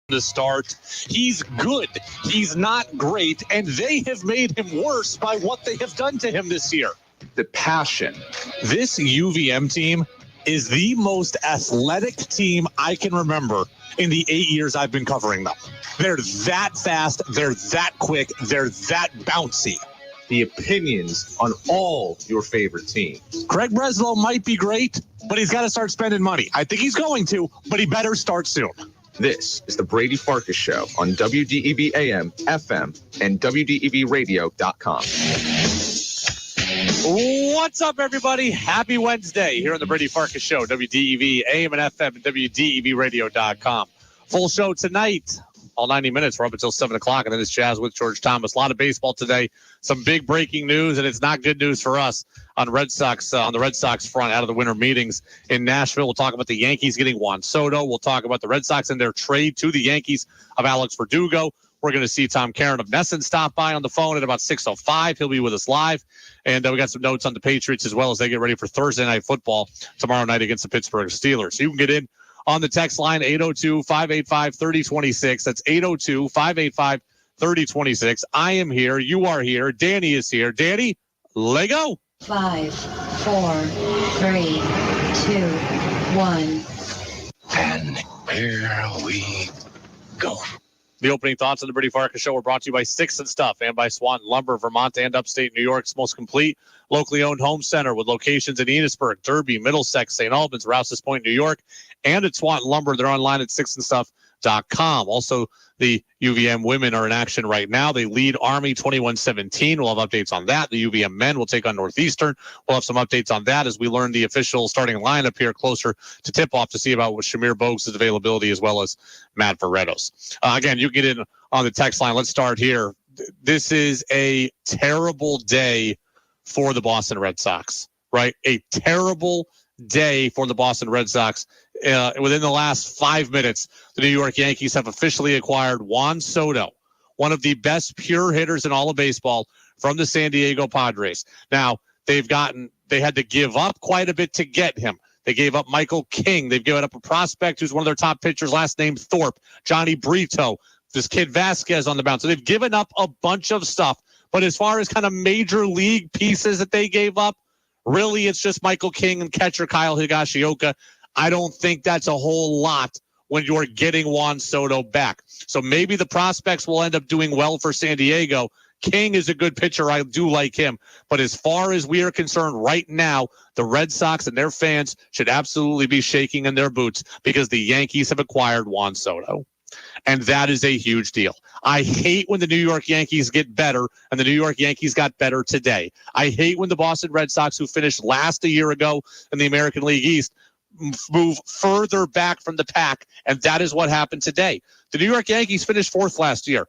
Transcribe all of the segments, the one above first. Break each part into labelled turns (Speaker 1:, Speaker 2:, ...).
Speaker 1: to start. He's good. He's not great, and they have made him worse by what they have done to him this year.
Speaker 2: The passion.
Speaker 1: This UVM team is the most athletic team I can remember in the 8 years I've been covering them. They're that fast. They're that quick. They're that bouncy.
Speaker 2: The opinions on all your favorite teams.
Speaker 1: Craig Breslow might be great, but he's got to start spending money. I think he's going to, but he better start soon.
Speaker 2: This is the Brady Farkas Show on WDEB AM, FM, and WDEBradio.com.
Speaker 1: What's up, everybody? Happy Wednesday here on the Brady Farkas Show, WDEB AM and FM, and WDEBradio.com. Full show tonight. All 90 minutes. We're up until 7 o'clock, and then it's Jazz with George Thomas. A lot of baseball today. Some big breaking news, and it's not good news for us on Red Sox on the Red Sox front out of the winter meetings in Nashville. We'll talk about the Yankees getting Juan Soto. We'll talk about the Red Sox and their trade to the Yankees of Alex Verdugo. We're going to see Caron of NESN stop by on the phone at about 6:05. He'll be with us live. And we got some notes on the Patriots as well as they get ready for Thursday Night Football tomorrow night against the Pittsburgh Steelers. You can get in on the text line, 802-585-3026. That's 802-585-3026. I am here. You are here. Danny is here. Danny, Lego.
Speaker 3: 5, 4, 3, 2, 1.
Speaker 4: And here we go.
Speaker 1: The opening thoughts on the Brady Farkas Show were brought to you by Sticks and Stuff and by Swanton Lumber, Vermont and upstate New York's most complete locally owned home center with locations in Enosburg, Derby, Middlesex, St. Albans, Rouse's Point, New York, and at Swanton Lumber. They're online at sticksandstuff.com. Also, the UVM women are in action right now. They lead Army 21-17. We'll have updates on that. The UVM men will take on Northeastern. We'll have some updates on that as we learn the official starting lineup here closer to tip-off to see about what Shamir Bogues' availability as well as Matt Veretto's. Again, you get in on the text line. Let's start here. This is a terrible day for the Boston Red Sox, right? A terrible day for the Boston Red Sox. Within the last 5 minutes, the New York Yankees have officially acquired Juan Soto, one of the best pure hitters in all of baseball, from the San Diego Padres. Now, they had to give up quite a bit to get him. They gave up Michael King. They've given up a prospect who's one of their top pitchers, last name Thorpe, Johnny Brito, this kid Vasquez on the mound. So they've given up a bunch of stuff. But as far as kind of major league pieces that they gave up, really it's just Michael King and catcher Kyle Higashioka. I don't think that's a whole lot when you're getting Juan Soto back. So maybe the prospects will end up doing well for San Diego. King is a good pitcher. I do like him. But as far as we are concerned right now, the Red Sox and their fans should absolutely be shaking in their boots because the Yankees have acquired Juan Soto. And that is a huge deal. I hate when the New York Yankees get better, and the New York Yankees got better today. I hate when the Boston Red Sox, who finished last a year ago in the American League East, move further back from the pack, and that is what happened today. The New York Yankees finished fourth last year.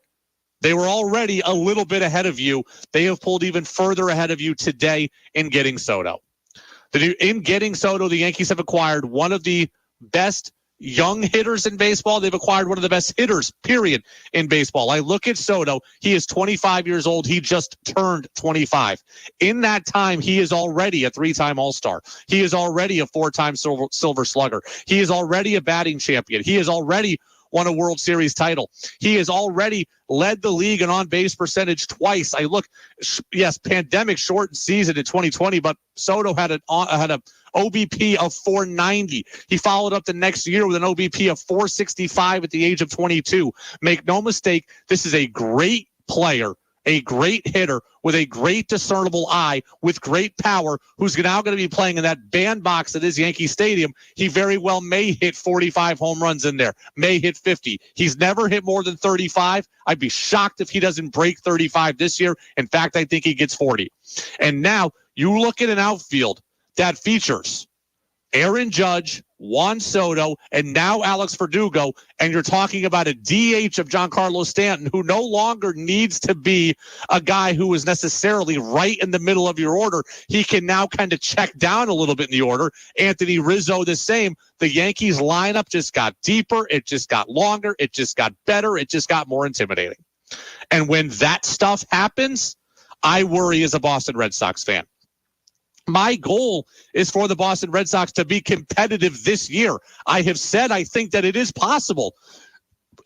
Speaker 1: They were already a little bit ahead of you. They have pulled even further ahead of you today in getting Soto. In getting Soto, the Yankees have acquired one of the best young hitters in baseball. They've acquired one of the best hitters, period, in baseball. I look at Soto. He is 25 years old. He just turned 25. In that time, he is already a 3-time All-Star. He is already a 4-time Silver Slugger. He is already a batting champion. He is already won a World Series title. He has already led the league in on-base percentage twice. Pandemic shortened season in 2020, but Soto had a OBP of 490. He followed up the next year with an OBP of 465 at the age of 22. Make no mistake, this is a great player, a great hitter with a great discernible eye, with great power, who's now going to be playing in that bandbox that is Yankee Stadium. He very well may hit 45 home runs in there, may hit 50. He's never hit more than 35. I'd be shocked if he doesn't break 35 this year. In fact, I think he gets 40. And now you look at an outfield that features Aaron Judge, Juan Soto, and now Alex Verdugo, and you're talking about a DH of Giancarlo Stanton, who no longer needs to be a guy who is necessarily right in the middle of your order. He can now kind of check down a little bit in the order. Anthony Rizzo, the same. The Yankees lineup just got deeper. It just got longer. It just got better. It just got more intimidating. And when that stuff happens, I worry as a Boston Red Sox fan. My goal is for the Boston Red Sox to be competitive this year. I have said I think that it is possible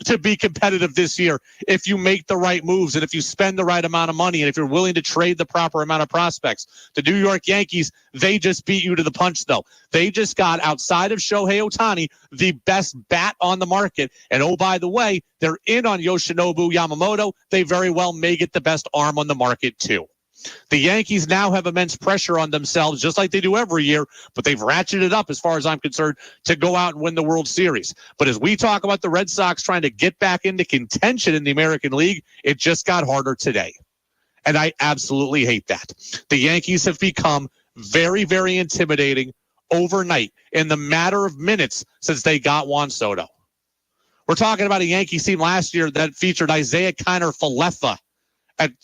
Speaker 1: to be competitive this year if you make the right moves and if you spend the right amount of money and if you're willing to trade the proper amount of prospects. The New York Yankees, they just beat you to the punch, though. They just got, outside of Shohei Ohtani, the best bat on the market. And oh, by the way, they're in on Yoshinobu Yamamoto. They very well may get the best arm on the market, too. The Yankees now have immense pressure on themselves, just like they do every year, but they've ratcheted up, as far as I'm concerned, to go out and win the World Series. But as we talk about the Red Sox trying to get back into contention in the American League, it just got harder today. And I absolutely hate that. The Yankees have become very, very intimidating overnight in the matter of minutes since they got Juan Soto. We're talking about a Yankees team last year that featured Isaiah Kiner-Falefa. And,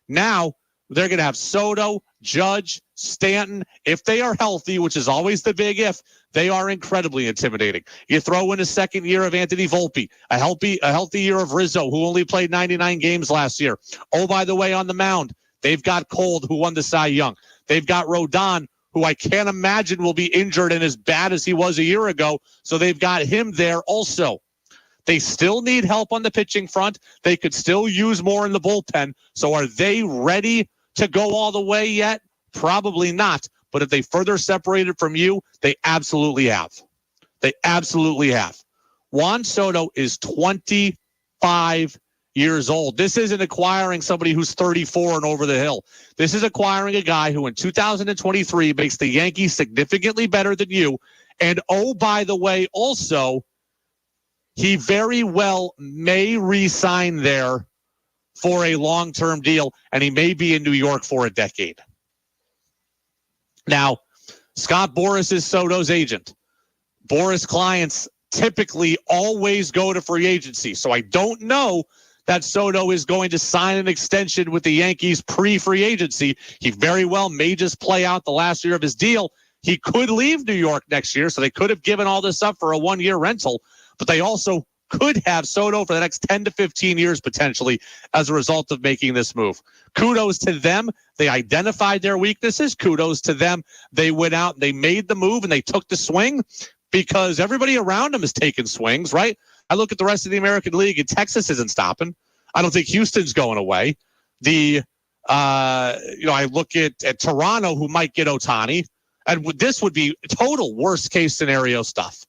Speaker 1: now they're going to have Soto, Judge, Stanton. If they are healthy, which is always the big if, they are incredibly intimidating. You throw in a second year of Anthony Volpe, a healthy year of Rizzo, who only played 99 games last year. Oh, by the way, on the mound, they've got Cold, who won the Cy Young. They've got Rodon, who I can't imagine will be injured and as bad as he was a year ago. So they've got him there also. They still need help on the pitching front. They could still use more in the bullpen. So are they ready to go all the way yet? Probably not. But if they further separated from you, they absolutely have. They absolutely have. Juan Soto is 25 years old. This isn't acquiring somebody who's 34 and over the hill. This is acquiring a guy who in 2023 makes the Yankees significantly better than you. And oh, by the way, also, he very well may re-sign there for a long-term deal, and he may be in New York for a decade. Now, Scott Boras is Soto's agent. Boras clients typically always go to free agency, so I don't know that Soto is going to sign an extension with the Yankees pre-free agency. He very well may just play out the last year of his deal. He could leave New York next year, so they could have given all this up for a one-year rental, but they also could have Soto for the next 10 to 15 years potentially as a result of making this move. Kudos to them. They identified their weaknesses. Kudos to them. They went out and they made the move and they took the swing because everybody around them is taking swings, right? I look at the rest of the American League and Texas isn't stopping. I don't think Houston's going away. I look at Toronto, who might get Ohtani, and this would be total worst case scenario stuff.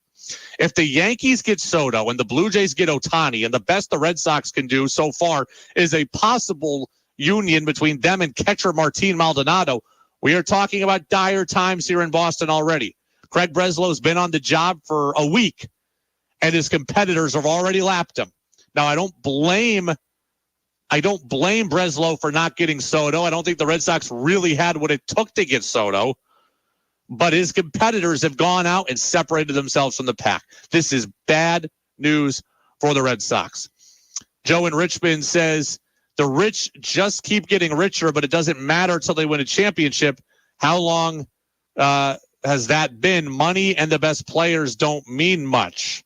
Speaker 1: If the Yankees get Soto and the Blue Jays get Ohtani, and the best the Red Sox can do so far is a possible union between them and catcher Martin Maldonado, we are talking about dire times here in Boston already. Craig Breslow's been on the job for a week, and his competitors have already lapped him. Now, I don't blame Breslow for not getting Soto. I don't think the Red Sox really had what it took to get Soto. But his competitors have gone out and separated themselves from the pack. This is bad news for the Red Sox. Joe in Richmond says, the rich just keep getting richer, but it doesn't matter until they win a championship. How long has that been? Money and the best players don't mean much.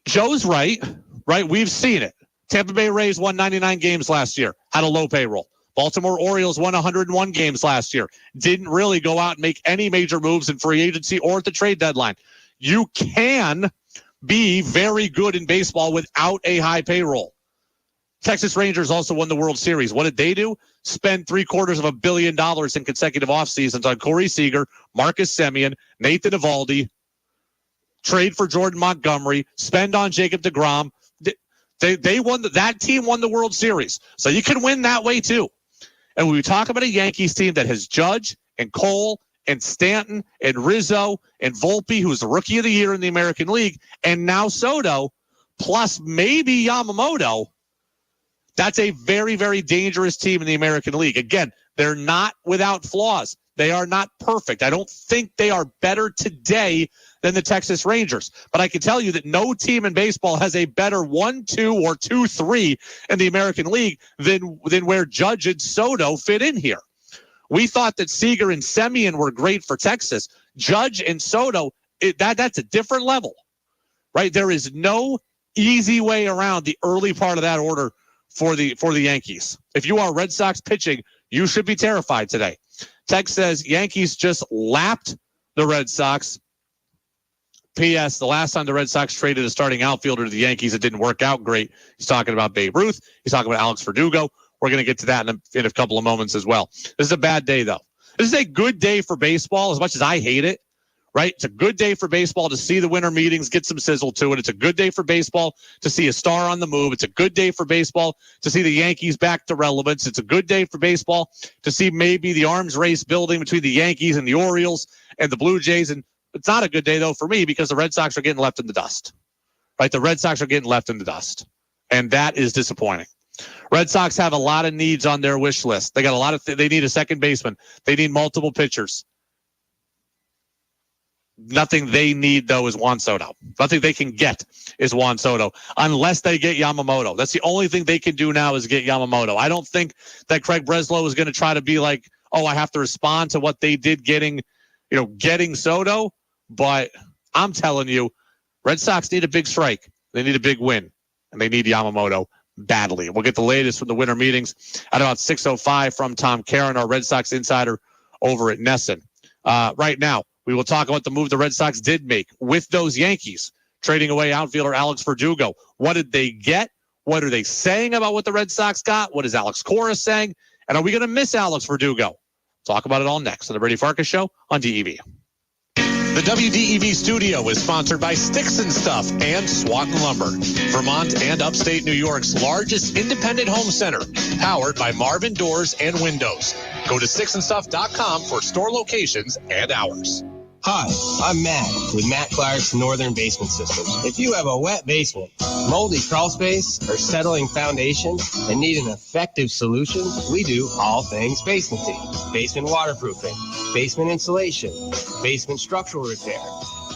Speaker 1: Joe's right? We've seen it. Tampa Bay Rays won 99 games last year, had a low payroll. Baltimore Orioles won 101 games last year. Didn't really go out and make any major moves in free agency or at the trade deadline. You can be very good in baseball without a high payroll. Texas Rangers also won the World Series. What did they do? Spend $750 million in consecutive off seasons on Corey Seager, Marcus Semien, Nathan Eovaldi, trade for Jordan Montgomery, spend on Jacob deGrom. They won. That team won the World Series. So you can win that way too. And when we talk about a Yankees team that has Judge and Cole and Stanton and Rizzo and Volpe, who's the rookie of the year in the American League, and now Soto, plus maybe Yamamoto, that's a very, very dangerous team in the American League. Again, they're not without flaws. They are not perfect. I don't think they are better today than the Texas Rangers. But I can tell you that no team in baseball has a better 1-2 or 2-3 in the American League than where Judge and Soto fit in here. We thought that Seager and Semien were great for Texas. Judge and Soto, that's a different level, right? There is no easy way around the early part of that order for the Yankees. If you are Red Sox pitching, you should be terrified today. Tex says Yankees just lapped the Red Sox. P.S. The last time the Red Sox traded a starting outfielder to the Yankees, it didn't work out great. He's talking about Babe Ruth. He's talking about Alex Verdugo. We're going to get to that in a couple of moments as well. This is a bad day, though. This is a good day for baseball, as much as I hate it, right? It's a good day for baseball to see the winter meetings, get some sizzle to it. It's a good day for baseball to see a star on the move. It's a good day for baseball to see the Yankees back to relevance. It's a good day for baseball to see maybe the arms race building between the Yankees and the Orioles and the Blue Jays. And it's not a good day, though, for me because the Red Sox are getting left in the dust, right? The Red Sox are getting left in the dust, and that is disappointing. Red Sox have a lot of needs on their wish list. They got a lot of they need a second baseman. They need multiple pitchers. Nothing they need, though, is Juan Soto. Nothing they can get is Juan Soto unless they get Yamamoto. That's the only thing they can do now is get Yamamoto. I don't think that Craig Breslow is going to try to be like, oh, I have to respond to what they did getting Soto. But I'm telling you, Red Sox need a big strike. They need a big win, and they need Yamamoto badly. We'll get the latest from the winter meetings at about 6:05 from Tom Caron, our Red Sox insider over at NESN. Right now, we will talk about the move the Red Sox did make with those Yankees, trading away outfielder Alex Verdugo. What did they get? What are they saying about what the Red Sox got? What is Alex Cora saying? And are we going to miss Alex Verdugo? Talk about it all next on the Brady Farkas Show on DEV. The WDEV studio is sponsored by Sticks and Stuff and Swanton Lumber, Vermont and upstate New York's largest independent home center, powered by Marvin Doors and Windows. Go to sticksandstuff.com for store locations and hours.
Speaker 5: Hi, I'm Matt with Matt Clark's Northern Basement Systems. If you have a wet basement, moldy crawl space, or settling foundation and need an effective solution, we do all things basementing. Basement waterproofing, basement insulation, basement structural repair,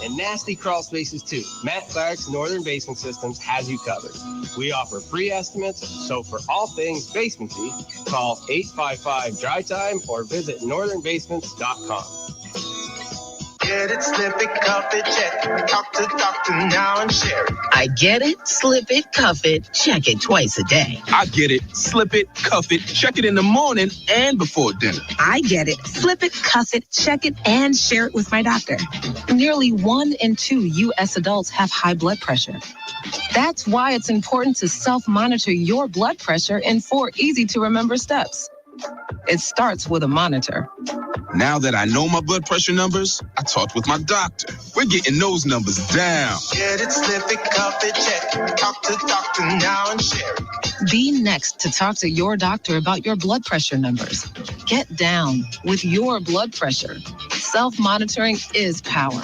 Speaker 5: and nasty crawl spaces too. Matt Clark's Northern Basement Systems has you covered. We offer free estimates, so for all things basementy, call 855-DRY-TIME or visit northernbasements.com.
Speaker 6: Get it, slip it, cuff it, check it. Talk to doctor now and share it.
Speaker 7: I get it, slip it, cuff it, check it twice a day.
Speaker 8: I get it, slip it, cuff it, check it in the morning and before dinner.
Speaker 9: I get it, slip it, cuff it, check it, and share it with my doctor. Nearly 1 in 2 U.S. adults have high blood pressure. That's why it's important to self-monitor your blood pressure in 4 easy-to-remember steps. It starts with a monitor.
Speaker 8: Now that I know my blood pressure numbers, I talked with my doctor. We're getting those numbers down.
Speaker 6: Get it, slip it, cuff it, check it. Talk to doctor now and share it.
Speaker 9: Be next to talk to your doctor about your blood pressure numbers. Get down with your blood pressure. Self-monitoring is power.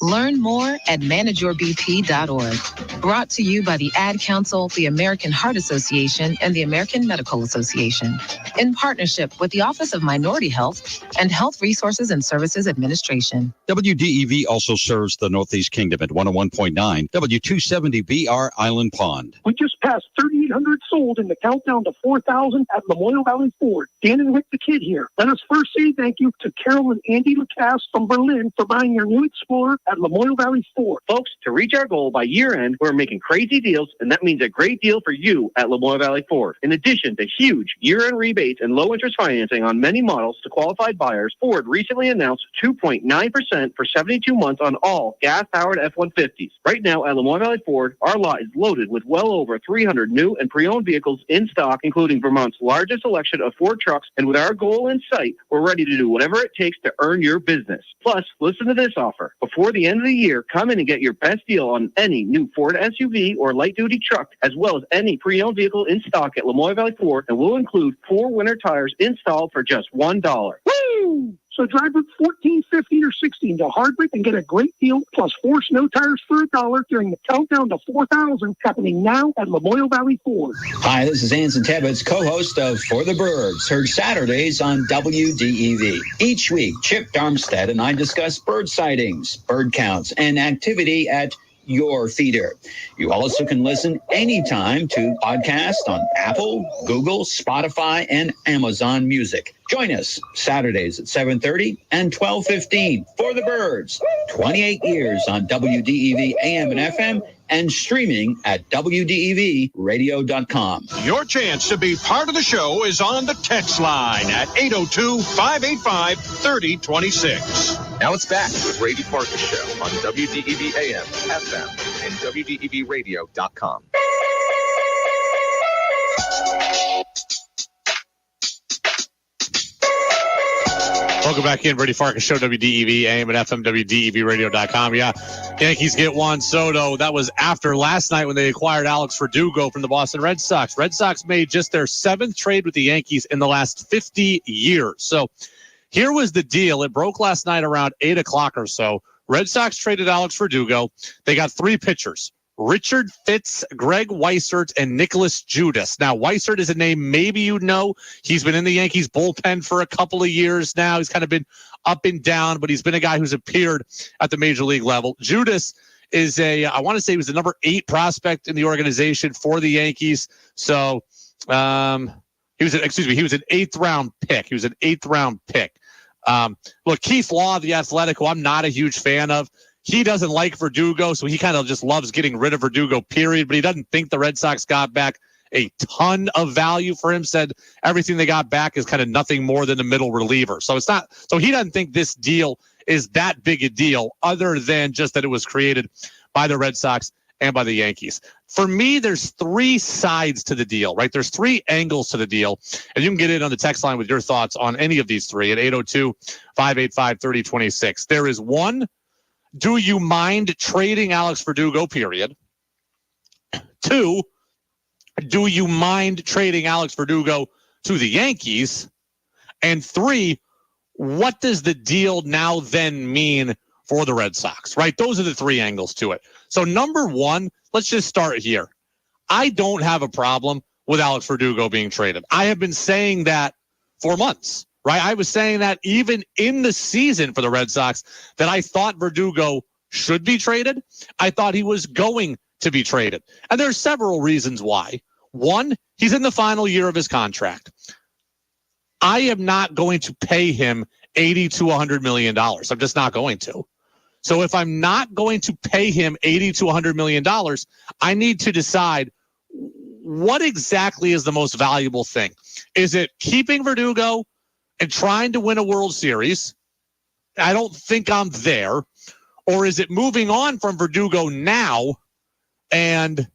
Speaker 9: Learn more at manageyourbp.org. Brought to you by the Ad Council, the American Heart Association, and the American Medical Association, in partnership with the Office of Minority Health and Health Resources and Services Administration.
Speaker 10: WDEV also serves the Northeast Kingdom at 101.9 W270BR Island Pond.
Speaker 11: We just passed 3,800 sold in the countdown to 4,000 at Lamoille Valley Ford. Dan and Rick the Kid here. Let us first say thank you to Carol and Andy Lacasse from Berlin for buying your new Explorer at Lamoille Valley Ford.
Speaker 12: Folks, to reach our goal by year end, we're making crazy deals, and that means a great deal for you at Lamoille Valley Ford. In addition to huge year-end rebates and low interest financing on many models to qualified buyers, Ford recently announced 2.9% for 72 months on all gas-powered F-150s. Right now at Lamoille Valley Ford, our lot is loaded with well over 300 new and pre-owned vehicles in stock, including Vermont's largest selection of Ford trucks, and with our goal in sight, we're ready to do whatever it takes to earn your business. Plus, listen to this offer. Before the end of the year, come in and get your best deal on any new Ford SUV or light-duty truck, as well as any pre-owned vehicle in stock at Lamoille Valley Ford, and we'll include 4 winter tires installed for just $1.
Speaker 11: Woo! So drive with 14, 15, or 16 to Hardwick and get a great deal, plus 4 snow tires for $1 during the countdown to 4,000, happening now at Lamoille Valley Ford.
Speaker 13: Hi, this is Anson Tebbets, co-host of For the Birds, heard Saturdays on WDEV. Each week, Chip Darmstadt and I discuss bird sightings, bird counts, and activity at your feeder. You also can listen anytime to podcasts on Apple, Google, Spotify, and Amazon Music. Join us Saturdays at 7:30 and 12:15 for the Birds. 28 years on WDEV AM and FM and streaming at WDEVradio.com.
Speaker 14: Your chance to be part of the show is on the text line at 802-585-3026.
Speaker 2: Now it's back to the Brady Farkas Show on WDEV AM, FM, and WDEVradio.com.
Speaker 1: Welcome back in, Brady Farkas Show, WDEV AM and FM, WDEVradio.com. Yeah, Yankees get Juan Soto. That was after last night when they acquired Alex Verdugo from the Boston Red Sox. Red Sox made just their 7th trade with the Yankees in the last 50 years. So here was the deal. It broke last night around 8 o'clock or so. Red Sox traded Alex Verdugo. They got 3 pitchers: Richard Fitz, Greg Weissert, and Nicholas Judas. Now, Weissert is a name maybe you know. He's been in the Yankees bullpen for a couple of years now. He's kind of been up and down, but he's been a guy who's appeared at the major league level. Judas is I want to say he was the number 8 prospect in the organization for the Yankees. So he was an 8th round pick. He was an 8th round pick. Look, Keith Law, the Athletic, who I'm not a huge fan of, he doesn't like Verdugo, so he kind of just loves getting rid of Verdugo, period. But he doesn't think the Red Sox got back a ton of value for him. Said everything they got back is kind of nothing more than a middle reliever. So it's not. So he doesn't think this deal is that big a deal, other than just that it was created by the Red Sox and by the Yankees. For me, there's 3 sides to the deal, right? There's 3 angles to the deal, and you can get in on the text line with your thoughts on any of these 3 at 802-585-3026. There is one. Do you mind trading Alex Verdugo, period? 2, do you mind trading Alex Verdugo to the Yankees? And 3, what does the deal now then mean for the Red Sox, right? Those are the 3 angles to it. So number 1, let's just start here. I don't have a problem with Alex Verdugo being traded. I have been saying that for months. Right, I was saying that even in the season for the Red Sox, that I thought Verdugo should be traded. I thought he was going to be traded. And there's several reasons why. 1, he's in the final year of his contract. I am not going to pay him $80 to $100 million. I'm just not going to. So if I'm not going to pay him $80 to $100 million, I need to decide what exactly is the most valuable thing. Is it keeping Verdugo and trying to win a World Series? I don't think I'm there. Or is it moving on from Verdugo now and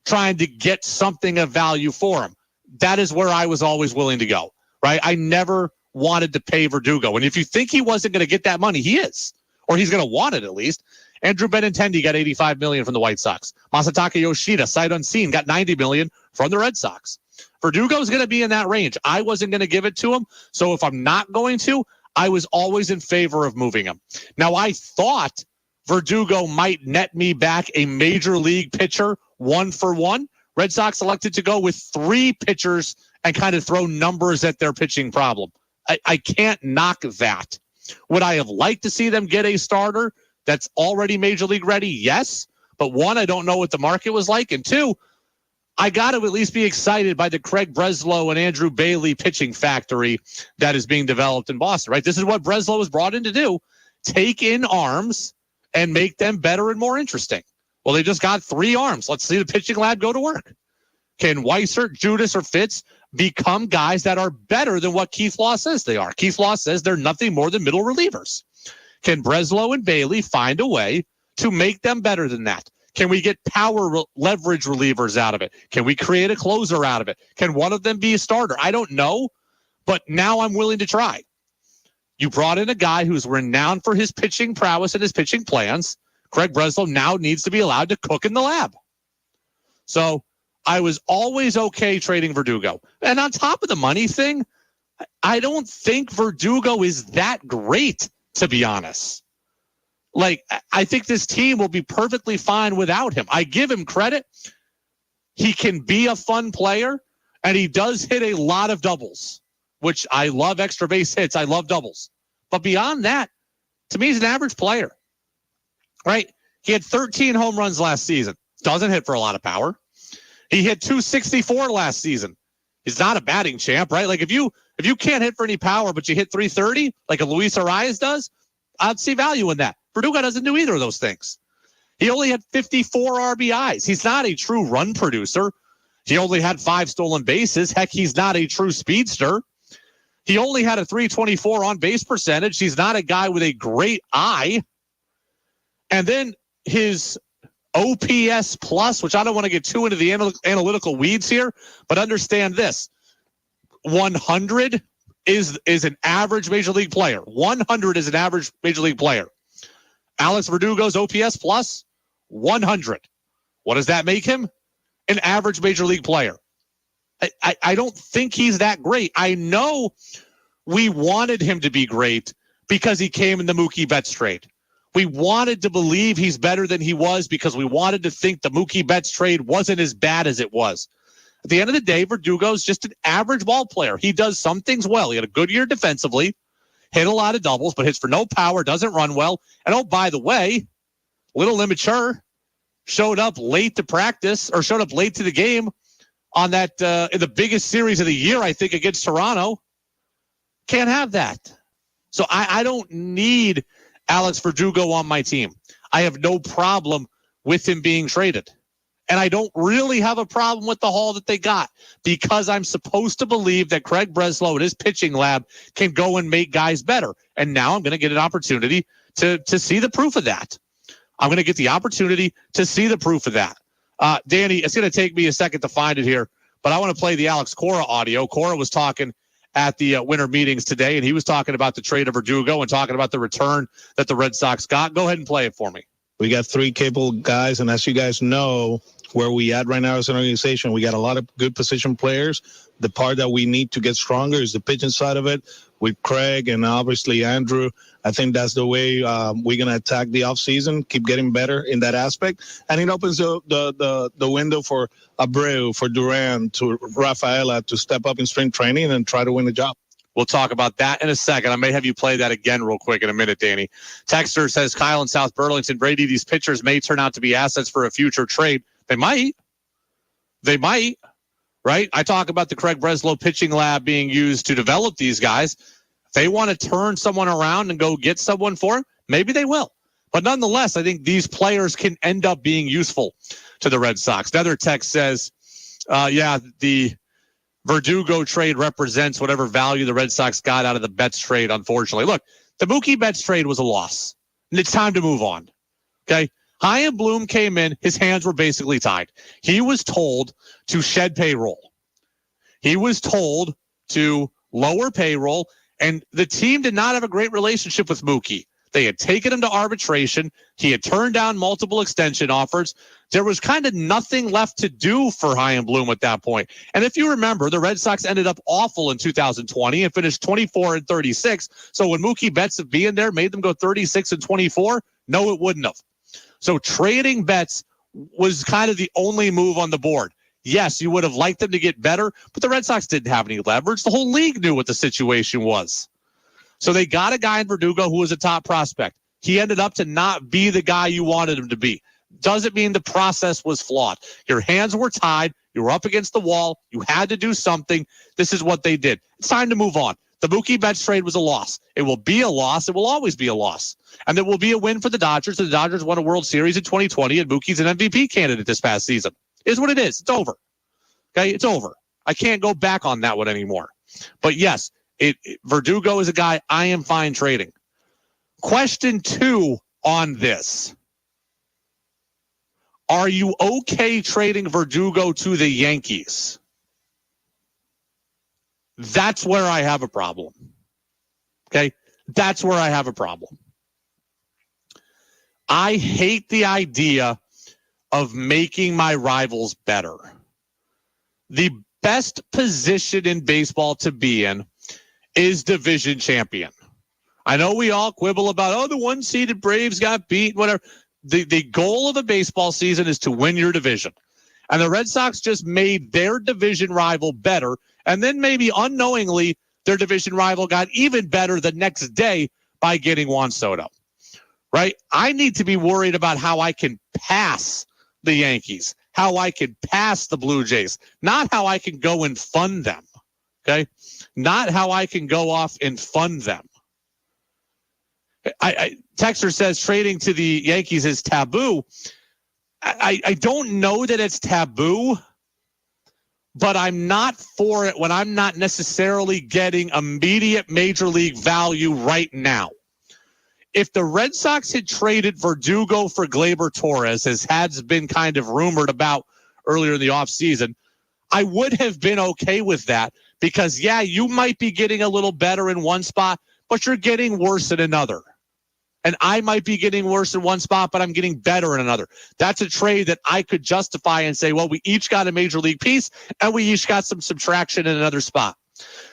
Speaker 1: trying to get something of value for him? That is where I was always willing to go, right? I never wanted to pay Verdugo. And if you think he wasn't going to get that money, he is. Or he's going to want it at least. Andrew Benintendi got $85 million from the White Sox. Masataka Yoshida, sight unseen, got $90 million from the Red Sox. Verdugo's going to be in that range. I wasn't going to give it to him. So if I'm not going to, I was always in favor of moving him. Now, I thought Verdugo might net me back a major league pitcher 1-for-1. Red Sox elected to go with 3 pitchers and kind of throw numbers at their pitching problem. I can't knock that. Would I have liked to see them get a starter that's already major league ready? Yes. But 1, I don't know what the market was like. And 2, I got to at least be excited by the Craig Breslow and Andrew Bailey pitching factory that is being developed in Boston, right? This is what Breslow was brought in to do. Take in arms and make them better and more interesting. Well, they just got 3 arms. Let's see the pitching lab go to work. Can Weissert, Judas, or Fitz become guys that are better than what Keith Law says they are? Keith Law says they're nothing more than middle relievers. Can Breslow and Bailey find a way to make them better than that? Can we get power leverage relievers out of it? Can we create a closer out of it? Can one of them be a starter? I don't know, but now I'm willing to try. You brought in a guy who's renowned for his pitching prowess and his pitching plans. Craig Breslow now needs to be allowed to cook in the lab. So I was always okay trading Verdugo. And on top of the money thing, I don't think Verdugo is that great, to be honest. Like, I think this team will be perfectly fine without him. I give him credit. He can be a fun player, and he does hit a lot of doubles, which I love extra base hits. I love doubles. But beyond that, to me, he's an average player, right? He had 13 home runs last season. Doesn't hit for a lot of power. He hit 264 last season. He's not a batting champ, right? Like, if you can't hit for any power, but you hit 330, like a Luis Arias does, I'd see value in that. Verdugo doesn't do either of those things. He only had 54 RBIs. He's not a true run producer. He only had 5 stolen bases. Heck, he's not a true speedster. He only had a 324 on base percentage. He's not a guy with a great eye. And then his OPS plus, which I don't want to get too into the analytical weeds here, but understand this. 100 is an average major league player. 100 is an average major league player. Alex Verdugo's OPS plus 100. What does that make him? An average major league player. I don't think he's that great. I know we wanted him to be great because he came in the Mookie Betts trade. We wanted to believe he's better than he was because we wanted to think the Mookie Betts trade wasn't as bad as it was. At the end of the day, Verdugo's just an average ball player. He does some things well. He had a good year defensively, hit a lot of doubles, but hits for no power, doesn't run well. And oh, by the way, little immature, showed up late to practice or showed up late to the game on that in the biggest series of the year, I think, against Toronto. Can't have that. So I don't need Alex Verdugo on my team. I have no problem with him being traded. And I don't really have a problem with the haul that they got because I'm supposed to believe that Craig Breslow and his pitching lab can go and make guys better. And now I'm going to get an opportunity to see the proof of that. I'm going to get the opportunity to see the proof of that. Danny, it's going to take me a second to find it here, but I want to play the Alex Cora audio. Cora was talking at the winter meetings today, and he was talking about the trade of Verdugo and talking about the return that the Red Sox got. Go ahead and play it for me.
Speaker 15: We got 3 capable guys, and as you guys know, where we at right now as an organization, we got a lot of good position players. The part that we need to get stronger is the pitching side of it with Craig and obviously Andrew. I think that's the way we're going to attack the offseason, keep getting better in that aspect. And it opens the window for Abreu, for Duran, to Rafaela to step up in spring training and try to win the job.
Speaker 1: We'll talk about that in a second. I may have you play that again real quick in a minute, Danny. Texter says, Kyle in South Burlington, Brady, these pitchers may turn out to be assets for a future trade. They might, right? I talk about the Craig Breslow pitching lab being used to develop these guys. If they want to turn someone around and go get someone for him, maybe they will. But nonetheless, I think these players can end up being useful to the Red Sox. Another text says, the Verdugo trade represents whatever value the Red Sox got out of the Betts trade, unfortunately. Look, the Mookie Betts trade was a loss, and it's time to move on, okay? Chaim Bloom came in. His hands were basically tied. He was told to shed payroll. He was told to lower payroll, and the team did not have a great relationship with Mookie. They had taken him to arbitration. He had turned down multiple extension offers. There was kind of nothing left to do for Chaim Bloom at that point. And if you remember, the Red Sox ended up awful in 2020 and finished 24-36. So when Mookie Betts being there made them go 36-24, no, it wouldn't have. So trading Betts was kind of the only move on the board. Yes, you would have liked them to get better, but the Red Sox didn't have any leverage. The whole league knew what the situation was. So they got a guy in Verdugo who was a top prospect. He ended up to not be the guy you wanted him to be. Doesn't mean the process was flawed. Your hands were tied. You were up against the wall. You had to do something. This is what they did. It's time to move on. The Mookie Betts trade was a loss. It will be a loss. It will always be a loss. And there will be a win for the Dodgers. The Dodgers won a World Series in 2020, and Mookie's an MVP candidate this past season. It is what it is. It's over. Okay, it's over. I can't go back on that one anymore. But yes, Verdugo is a guy I am fine trading. Question 2 on this. Are you okay trading Verdugo to the Yankees? That's where I have a problem. Okay? That's where I have a problem. I hate the idea of making my rivals better. The best position in baseball to be in is division champion. I know we all quibble about, the one-seeded Braves got beat, whatever. The goal of a baseball season is to win your division. And the Red Sox just made their division rival better, and then maybe unknowingly their division rival got even better the next day by getting Juan Soto. Right? I need to be worried about how I can pass the Yankees, how I can pass the Blue Jays, not how I can go and fund them. Okay? Not how I can go off and fund them. Texter says trading to the Yankees is taboo. I don't know that it's taboo, but I'm not for it when I'm not necessarily getting immediate major league value right now. If the Red Sox had traded Verdugo for Gleyber Torres, as has been kind of rumored about earlier in the offseason, I would have been okay with that because, yeah, you might be getting a little better in one spot, but you're getting worse in another. And I might be getting worse in one spot, but I'm getting better in another. That's a trade that I could justify and say, well, we each got a major league piece and we each got some subtraction in another spot.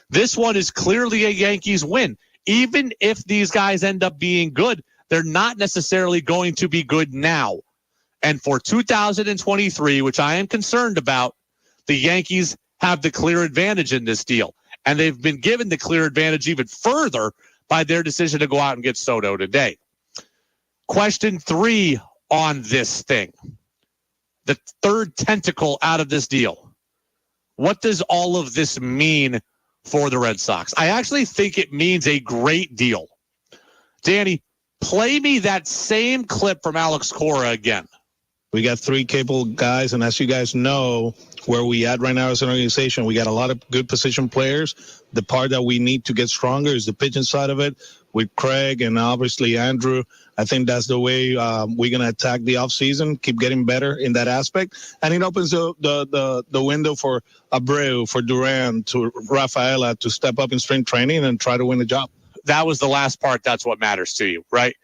Speaker 1: This one is clearly a Yankees win. Even if these guys end up being good, they're not necessarily going to be good now. And for 2023, which I am concerned about, the Yankees have the clear advantage in this deal. And they've been given the clear advantage even further by their decision to go out and get Soto today. Question 3 on this thing. The third tentacle out of this deal. What does all of this mean for the Red Sox? I actually think it means a great deal. Danny, play me that same clip from Alex Cora again.
Speaker 15: We got 3 capable guys, and as you guys know, where we at right now as an organization, we got a lot of good position players. The part that we need to get stronger is the pitching side of it with Craig and obviously Andrew. I think that's the way we're going to attack the offseason, keep getting better in that aspect. And it opens the window for Abreu, for Duran, to Rafaela to step up in spring training and try to win the job.
Speaker 1: That was the last part. That's what matters to you, right?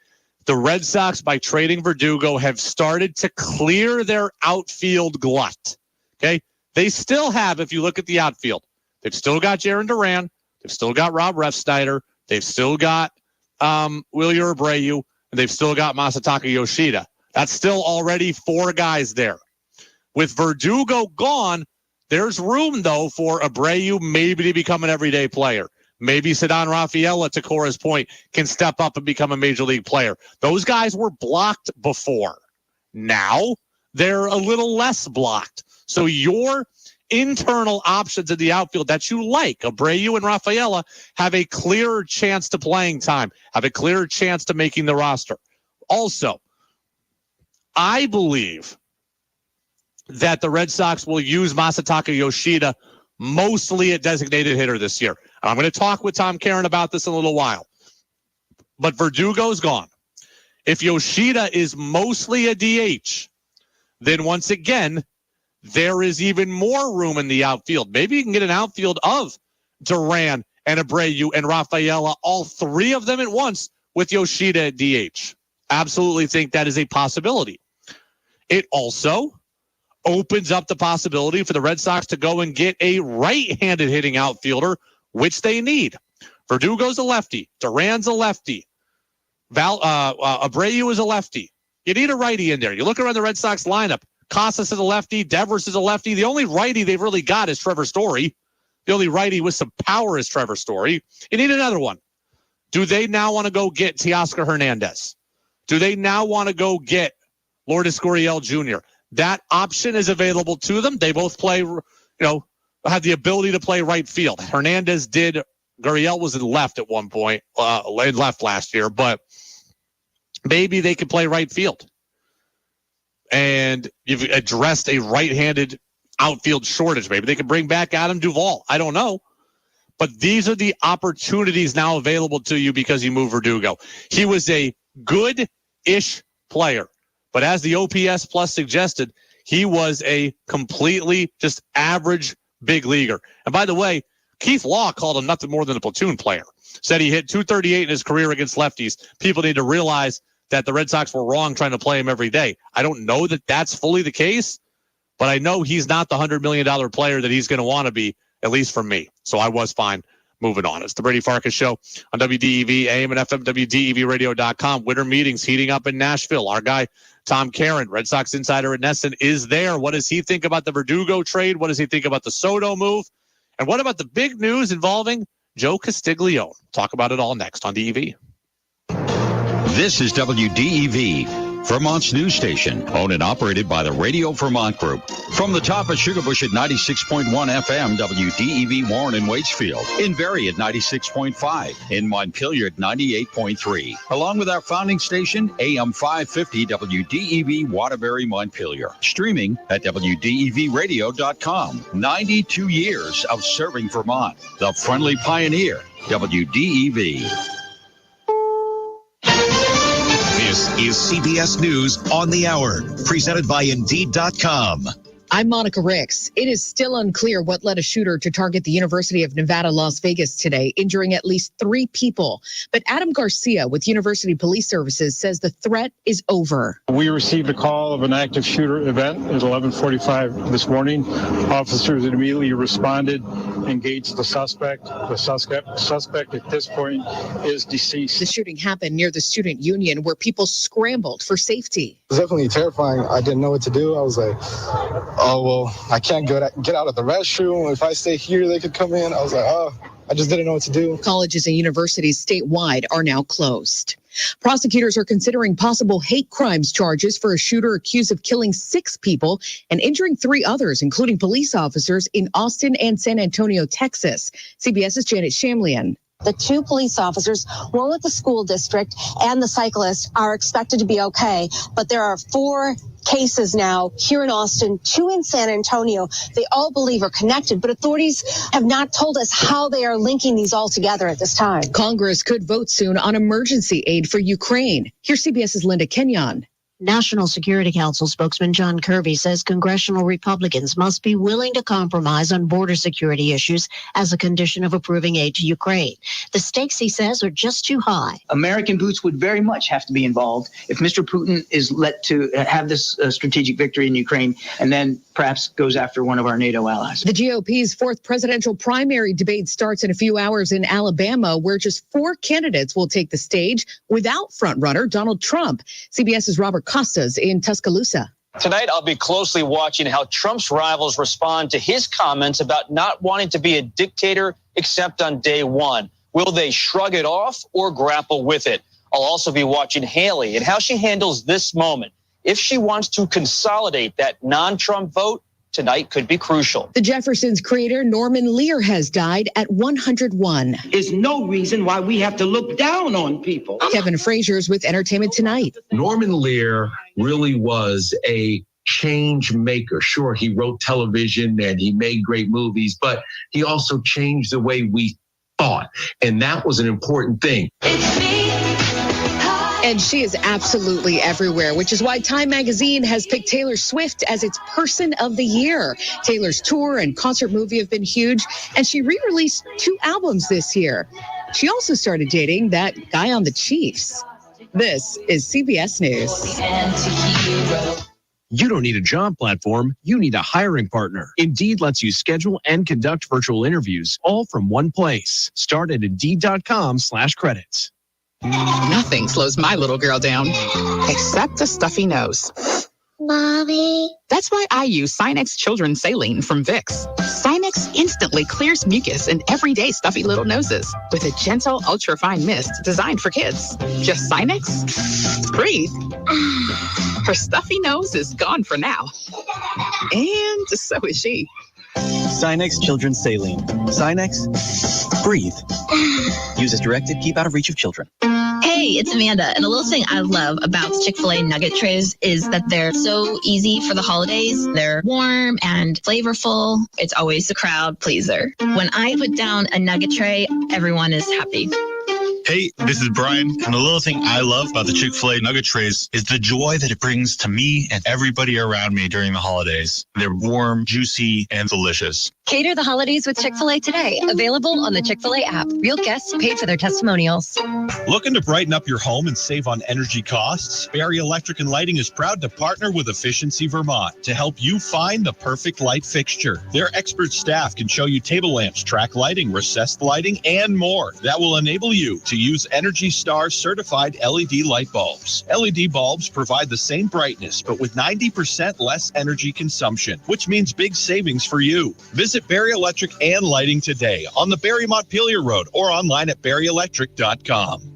Speaker 1: The Red Sox, by trading Verdugo, have started to clear their outfield glut. Okay? They still have, if you look at the outfield, they've still got Jarren Duran. They've still got Rob Refsnyder. They've still got Wheeler Abreu. And they've still got Masataka Yoshida. That's still already 4 guys there. With Verdugo gone, there's room, though, for Abreu maybe to become an everyday player. Maybe Ceddanne Rafaela, to Cora's point, can step up and become a major league player. Those guys were blocked before. Now they're a little less blocked. So your internal options in the outfield that you like, Abreu and Rafaela, have a clearer chance to playing time, have a clearer chance to making the roster. Also, I believe that the Red Sox will use Masataka Yoshida mostly a designated hitter this year. And I'm going to talk with Tom Caron about this in a little while. But Verdugo's gone. If Yoshida is mostly a DH, then once again, there is even more room in the outfield. Maybe you can get an outfield of Duran and Abreu and Rafaela, all 3 of them at once with Yoshida at DH. Absolutely think that is a possibility. It also opens up the possibility for the Red Sox to go and get a right-handed hitting outfielder, which they need. Verdugo's a lefty. Duran's a lefty. Abreu is a lefty. You need a righty in there. You look around the Red Sox lineup. Casas is a lefty. Devers is a lefty. The only righty they've really got is Trevor Story. The only righty with some power is Trevor Story. You need another one. Do they now want to go get Teoscar Hernandez? Do they now want to go get Lourdes Gurriel Jr.? That option is available to them. They both play, have the ability to play right field. Hernandez did. Gurriel was in left at one point, left last year, but maybe they could play right field. And you've addressed a right-handed outfield shortage. Maybe they could bring back Adam Duvall. I don't know. But these are the opportunities now available to you because you moved Verdugo. He was a good-ish player. But as the OPS Plus suggested, he was a completely just average big leaguer. And by the way, Keith Law called him nothing more than a platoon player. Said he hit .238 in his career against lefties. People need to realize that the Red Sox were wrong trying to play him every day. I don't know that that's fully the case, but I know he's not the $100 million player that he's going to want to be, at least for me. So I was fine moving on. It's the Brady Farkas Show on WDEV, AM and FM, WDEVradio.com. Winter meetings heating up in Nashville. Our guy, Tom Caron, Red Sox insider at NESN, is there. What does he think about the Verdugo trade? What does he think about the Soto move? And what about the big news involving Joe Castiglione? Talk about it all next on DEV.
Speaker 10: This is WDEV. Vermont's news station, owned and operated by the Radio Vermont Group. From the top of Sugarbush at 96.1 FM, WDEV Warren and Waitsfield. In Berry at 96.5. In Montpelier at 98.3. Along with our founding station, AM 550 WDEV Waterbury, Montpelier. Streaming at WDEVradio.com. 92 years of serving Vermont. The friendly pioneer, WDEV.
Speaker 16: This is CBS News on the Hour, presented by Indeed.com.
Speaker 17: I'm Monica Ricks. It is still unclear what led a shooter to target the University of Nevada, Las Vegas today, injuring at least 3 people. But Adam Garcia with University Police Services says the threat is over.
Speaker 18: We received a call of an active shooter event at 11:45 this morning. Officers immediately responded, engaged the suspect. The suspect at this point is deceased.
Speaker 17: The shooting happened near the student union where people scrambled for safety.
Speaker 19: It was definitely terrifying. I didn't know what to do. I was like, oh, well, I can't get out of the restroom. If I stay here, they could come in. I was like, oh, I just didn't know what to do.
Speaker 17: Colleges and universities statewide are now closed. Prosecutors are considering possible hate crimes charges for a shooter accused of killing 6 people and injuring 3 others, including police officers in Austin and San Antonio, Texas. CBS's Janet Shamlian.
Speaker 20: The 2 police officers, one with the school district and the cyclist, are expected to be okay. But there are 4 cases now here in Austin, 2 in San Antonio. They all believe are connected, but authorities have not told us how they are linking these all together at this time.
Speaker 17: Congress could vote soon on emergency aid for Ukraine. Here's CBS's Linda Kenyon.
Speaker 21: National Security Council spokesman John Kirby says congressional Republicans must be willing to compromise on border security issues as a condition of approving aid to Ukraine. The stakes, he says, are just too high.
Speaker 22: American boots would very much have to be involved if Mr. Putin is let to have this strategic victory in Ukraine and then perhaps goes after one of our NATO allies.
Speaker 17: The GOP's 4th presidential primary debate starts in a few hours in Alabama, where just 4 candidates will take the stage without frontrunner Donald Trump. CBS's Robert Costas in Tuscaloosa.
Speaker 23: Tonight, I'll be closely watching how Trump's rivals respond to his comments about not wanting to be a dictator except on day one. Will they shrug it off or grapple with it? I'll also be watching Haley and how she handles this moment. If she wants to consolidate that non-Trump vote, tonight could be crucial.
Speaker 17: The Jeffersons creator Norman Lear has died at 101.
Speaker 24: There's no reason why we have to look down on people.
Speaker 17: Kevin Frazier's with Entertainment Tonight.
Speaker 25: Norman Lear really was a change maker. Sure, he wrote television and he made great movies, but he also changed the way we thought. And that was an important thing.
Speaker 17: And she is absolutely everywhere, which is why Time Magazine has picked Taylor Swift as its Person of the Year. Taylor's tour and concert movie have been huge, and she re-released 2 albums this year. She also started dating that guy on the Chiefs. This is CBS News.
Speaker 26: You don't need a job platform, you need a hiring partner. Indeed lets you schedule and conduct virtual interviews all from one place. Start at Indeed.com/credits.
Speaker 27: Nothing slows my little girl down, except a stuffy nose.
Speaker 28: Mommy.
Speaker 27: That's why I use Sinex Children's Saline from Vicks. Sinex instantly clears mucus in everyday stuffy little noses with a gentle, ultra-fine mist designed for kids. Just Sinex? Breathe. Her stuffy nose is gone for now. And so is she.
Speaker 29: Sinex Children's Saline. Sinex, breathe. Use as directed, keep out of reach of children.
Speaker 30: Hey, it's Amanda, and the little thing I love about Chick-fil-A nugget trays is that they're so easy for the holidays. They're warm and flavorful. It's always the crowd pleaser. When I put down a nugget tray, everyone is happy.
Speaker 31: Hey, this is Brian, and the little thing I love about the Chick-fil-A nugget trays is the joy that it brings to me and everybody around me during the holidays. They're warm, juicy, and delicious.
Speaker 32: Cater the holidays with Chick-fil-A today. Available on the Chick-fil-A app. Real guests paid for their testimonials.
Speaker 33: Looking to brighten up your home and save on energy costs? Barry Electric and Lighting is proud to partner with Efficiency Vermont to help you find the perfect light fixture. Their expert staff can show you table lamps, track lighting, recessed lighting, and more that will enable you to use Energy Star certified LED light bulbs. LED bulbs provide the same brightness, but with 90% less energy consumption, which means big savings for you. Visit Barry Electric and Lighting today on the Barry Montpelier Road or online at barryelectric.com.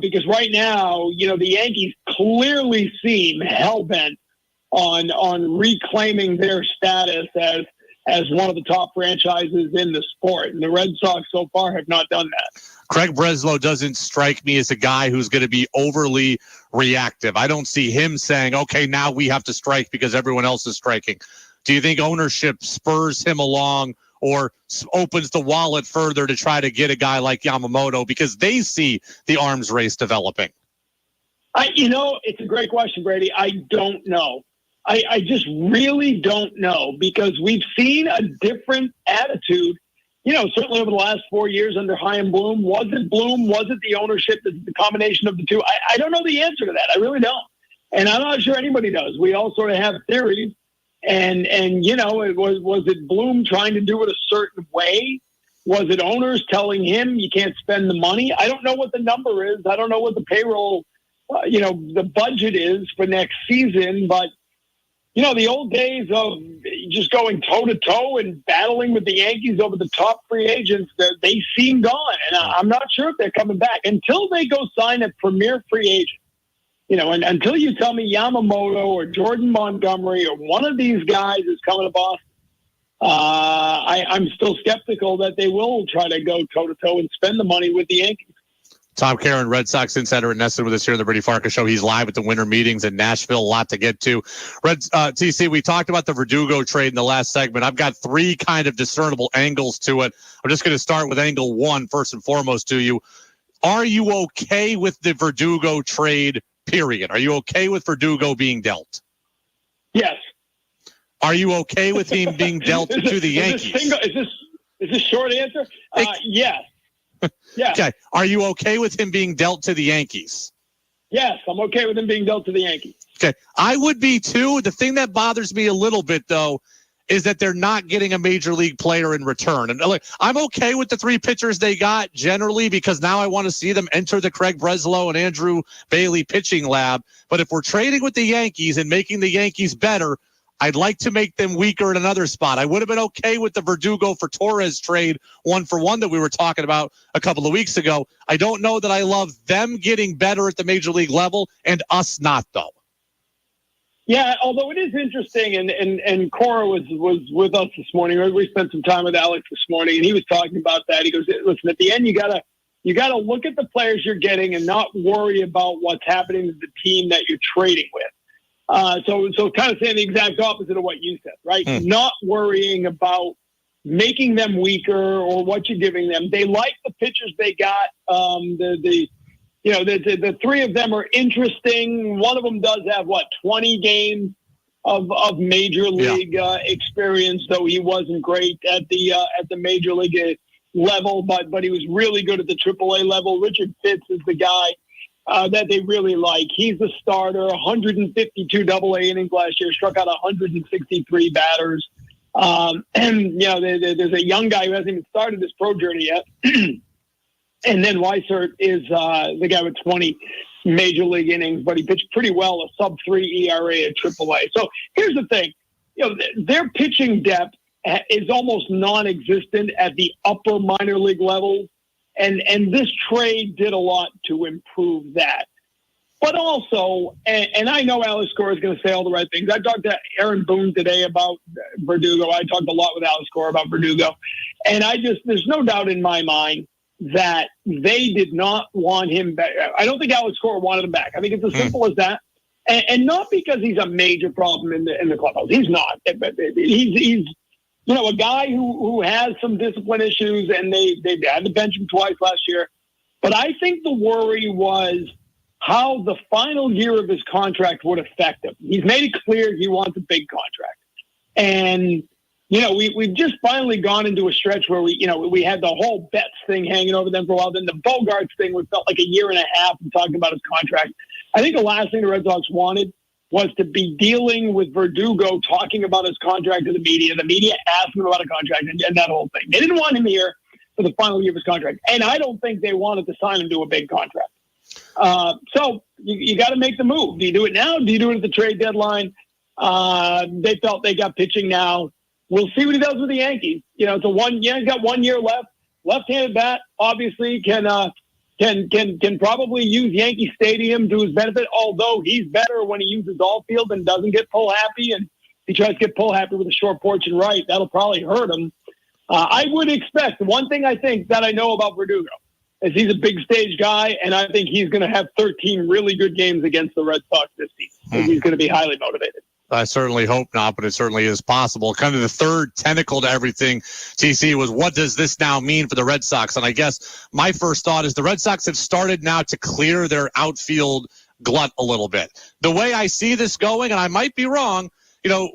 Speaker 5: because right now, the Yankees clearly seem hell-bent on reclaiming their status as one of the top franchises in the sport. And the Red Sox so far have not done that.
Speaker 1: Craig Breslow doesn't strike me as a guy who's going to be overly reactive. I don't see him saying, okay, now we have to strike because everyone else is striking. Do you think ownership spurs him along or opens the wallet further to try to get a guy like Yamamoto because they see the arms race developing?
Speaker 5: It's a great question, Brady. I don't know. I just really don't know because we've seen a different attitude, certainly over the last 4 years under Chaim Bloom. Was it Bloom? Was it the ownership? Is it the combination of the two? I don't know the answer to that. I really don't. And I'm not sure anybody does. We all sort of have theories. And was it Bloom trying to do it a certain way? Was it owners telling him you can't spend the money? I don't know what the number is. I don't know what the payroll, the budget is for next season. But, the old days of just going toe-to-toe and battling with the Yankees over the top free agents, they seem gone. And I'm not sure if they're coming back until they go sign a premier free agent. And until you tell me Yamamoto or Jordan Montgomery or one of these guys is coming to Boston, I'm still skeptical that they will try to go toe-to-toe and spend the money with the Yankees.
Speaker 1: Tom Caron, Red Sox insider at NESN with us here on the Brady Farkas Show. He's live at the winter meetings in Nashville. A lot to get to. TC, we talked about the Verdugo trade in the last segment. I've got three kind of discernible angles to it. I'm just going to start with angle one, first and foremost to you. Are you okay with the Verdugo trade, period? Are you okay with Verdugo being dealt?
Speaker 5: Yes.
Speaker 1: Are you okay with him being dealt to the Yankees?
Speaker 5: Is this short answer? Yes. Yeah.
Speaker 1: Okay. Are you okay with him being dealt to the Yankees?
Speaker 5: Yes, I'm okay with him being dealt to the Yankees.
Speaker 1: Okay. I would be too. The thing that bothers me a little bit, though, is that they're not getting a major league player in return. And look, I'm okay with the three pitchers they got generally because now I want to see them enter the Craig Breslow and Andrew Bailey pitching lab. But if we're trading with the Yankees and making the Yankees better, I'd like to make them weaker in another spot. I would have been okay with the Verdugo for Torres trade 1-for-1 that we were talking about a couple of weeks ago. I don't know that I love them getting better at the major league level and us not, though.
Speaker 5: Yeah, although it is interesting, and Cora was with us this morning. We spent some time with Alex this morning, and he was talking about that. He goes, listen, at the end, you gotta look at the players you're getting and not worry about what's happening to the team that you're trading with. So kind of saying the exact opposite of what you said, right? Not worrying about making them weaker or what you're giving them. They like the pitchers they got. The three of them are interesting. One of them does have 20 games of major league experience, though he wasn't great at the major league level, but he was really good at the AAA level. Richard Fitz is the guy that they really like. He's the starter, 152 AA innings last year, struck out 163 batters. And, there's a young guy who hasn't even started his pro journey yet. And then Weissert is the guy with 20 major league innings, but he pitched pretty well, a sub-3 ERA at AAA. So here's the thing. Their pitching depth is almost non-existent at the upper minor league levels. And this trade did a lot to improve that. But also, and I know Alex Cora is going to say all the right things. I talked to Aaron Boone today about Verdugo. I talked a lot with Alex Cora about Verdugo. And there's no doubt in my mind that they did not want him back. I don't think Alex Cora wanted him back. I think it's as simple as that. And not because he's a major problem in the clubhouse. He's not. He's a guy who has some discipline issues, and they had to bench him twice last year. But I think the worry was how the final year of his contract would affect him. He's made it clear he wants a big contract. And, we've just finally gone into a stretch where we had the whole Betts thing hanging over them for a while. Then the Bogarts thing felt like a year and a half of talking about his contract. I think the last thing the Red Sox wanted was to be dealing with Verdugo talking about his contract to the media. The media asked him about a contract and that whole thing. They didn't want him here for the final year of his contract. And I don't think they wanted to sign him to a big contract. So you got to make the move. Do you do it now? Do you do it at the trade deadline? They felt they got pitching now. We'll see what he does with the Yankees. He's got 1 year left. Left-handed bat, obviously, can can probably use Yankee Stadium to his benefit, although he's better when he uses all field and doesn't get pull happy. And he tries to get pull happy with a short porch and right. That'll probably hurt him. I would expect, one thing I think that I know about Verdugo is he's a big stage guy, and I think he's going to have 13 really good games against the Red Sox this season. He's going to be highly motivated.
Speaker 1: I certainly hope not, but it certainly is possible. Kind of the third tentacle to everything, TC, was what does this now mean for the Red Sox? And I guess my first thought is the Red Sox have started now to clear their outfield glut a little bit. The way I see this going, and I might be wrong,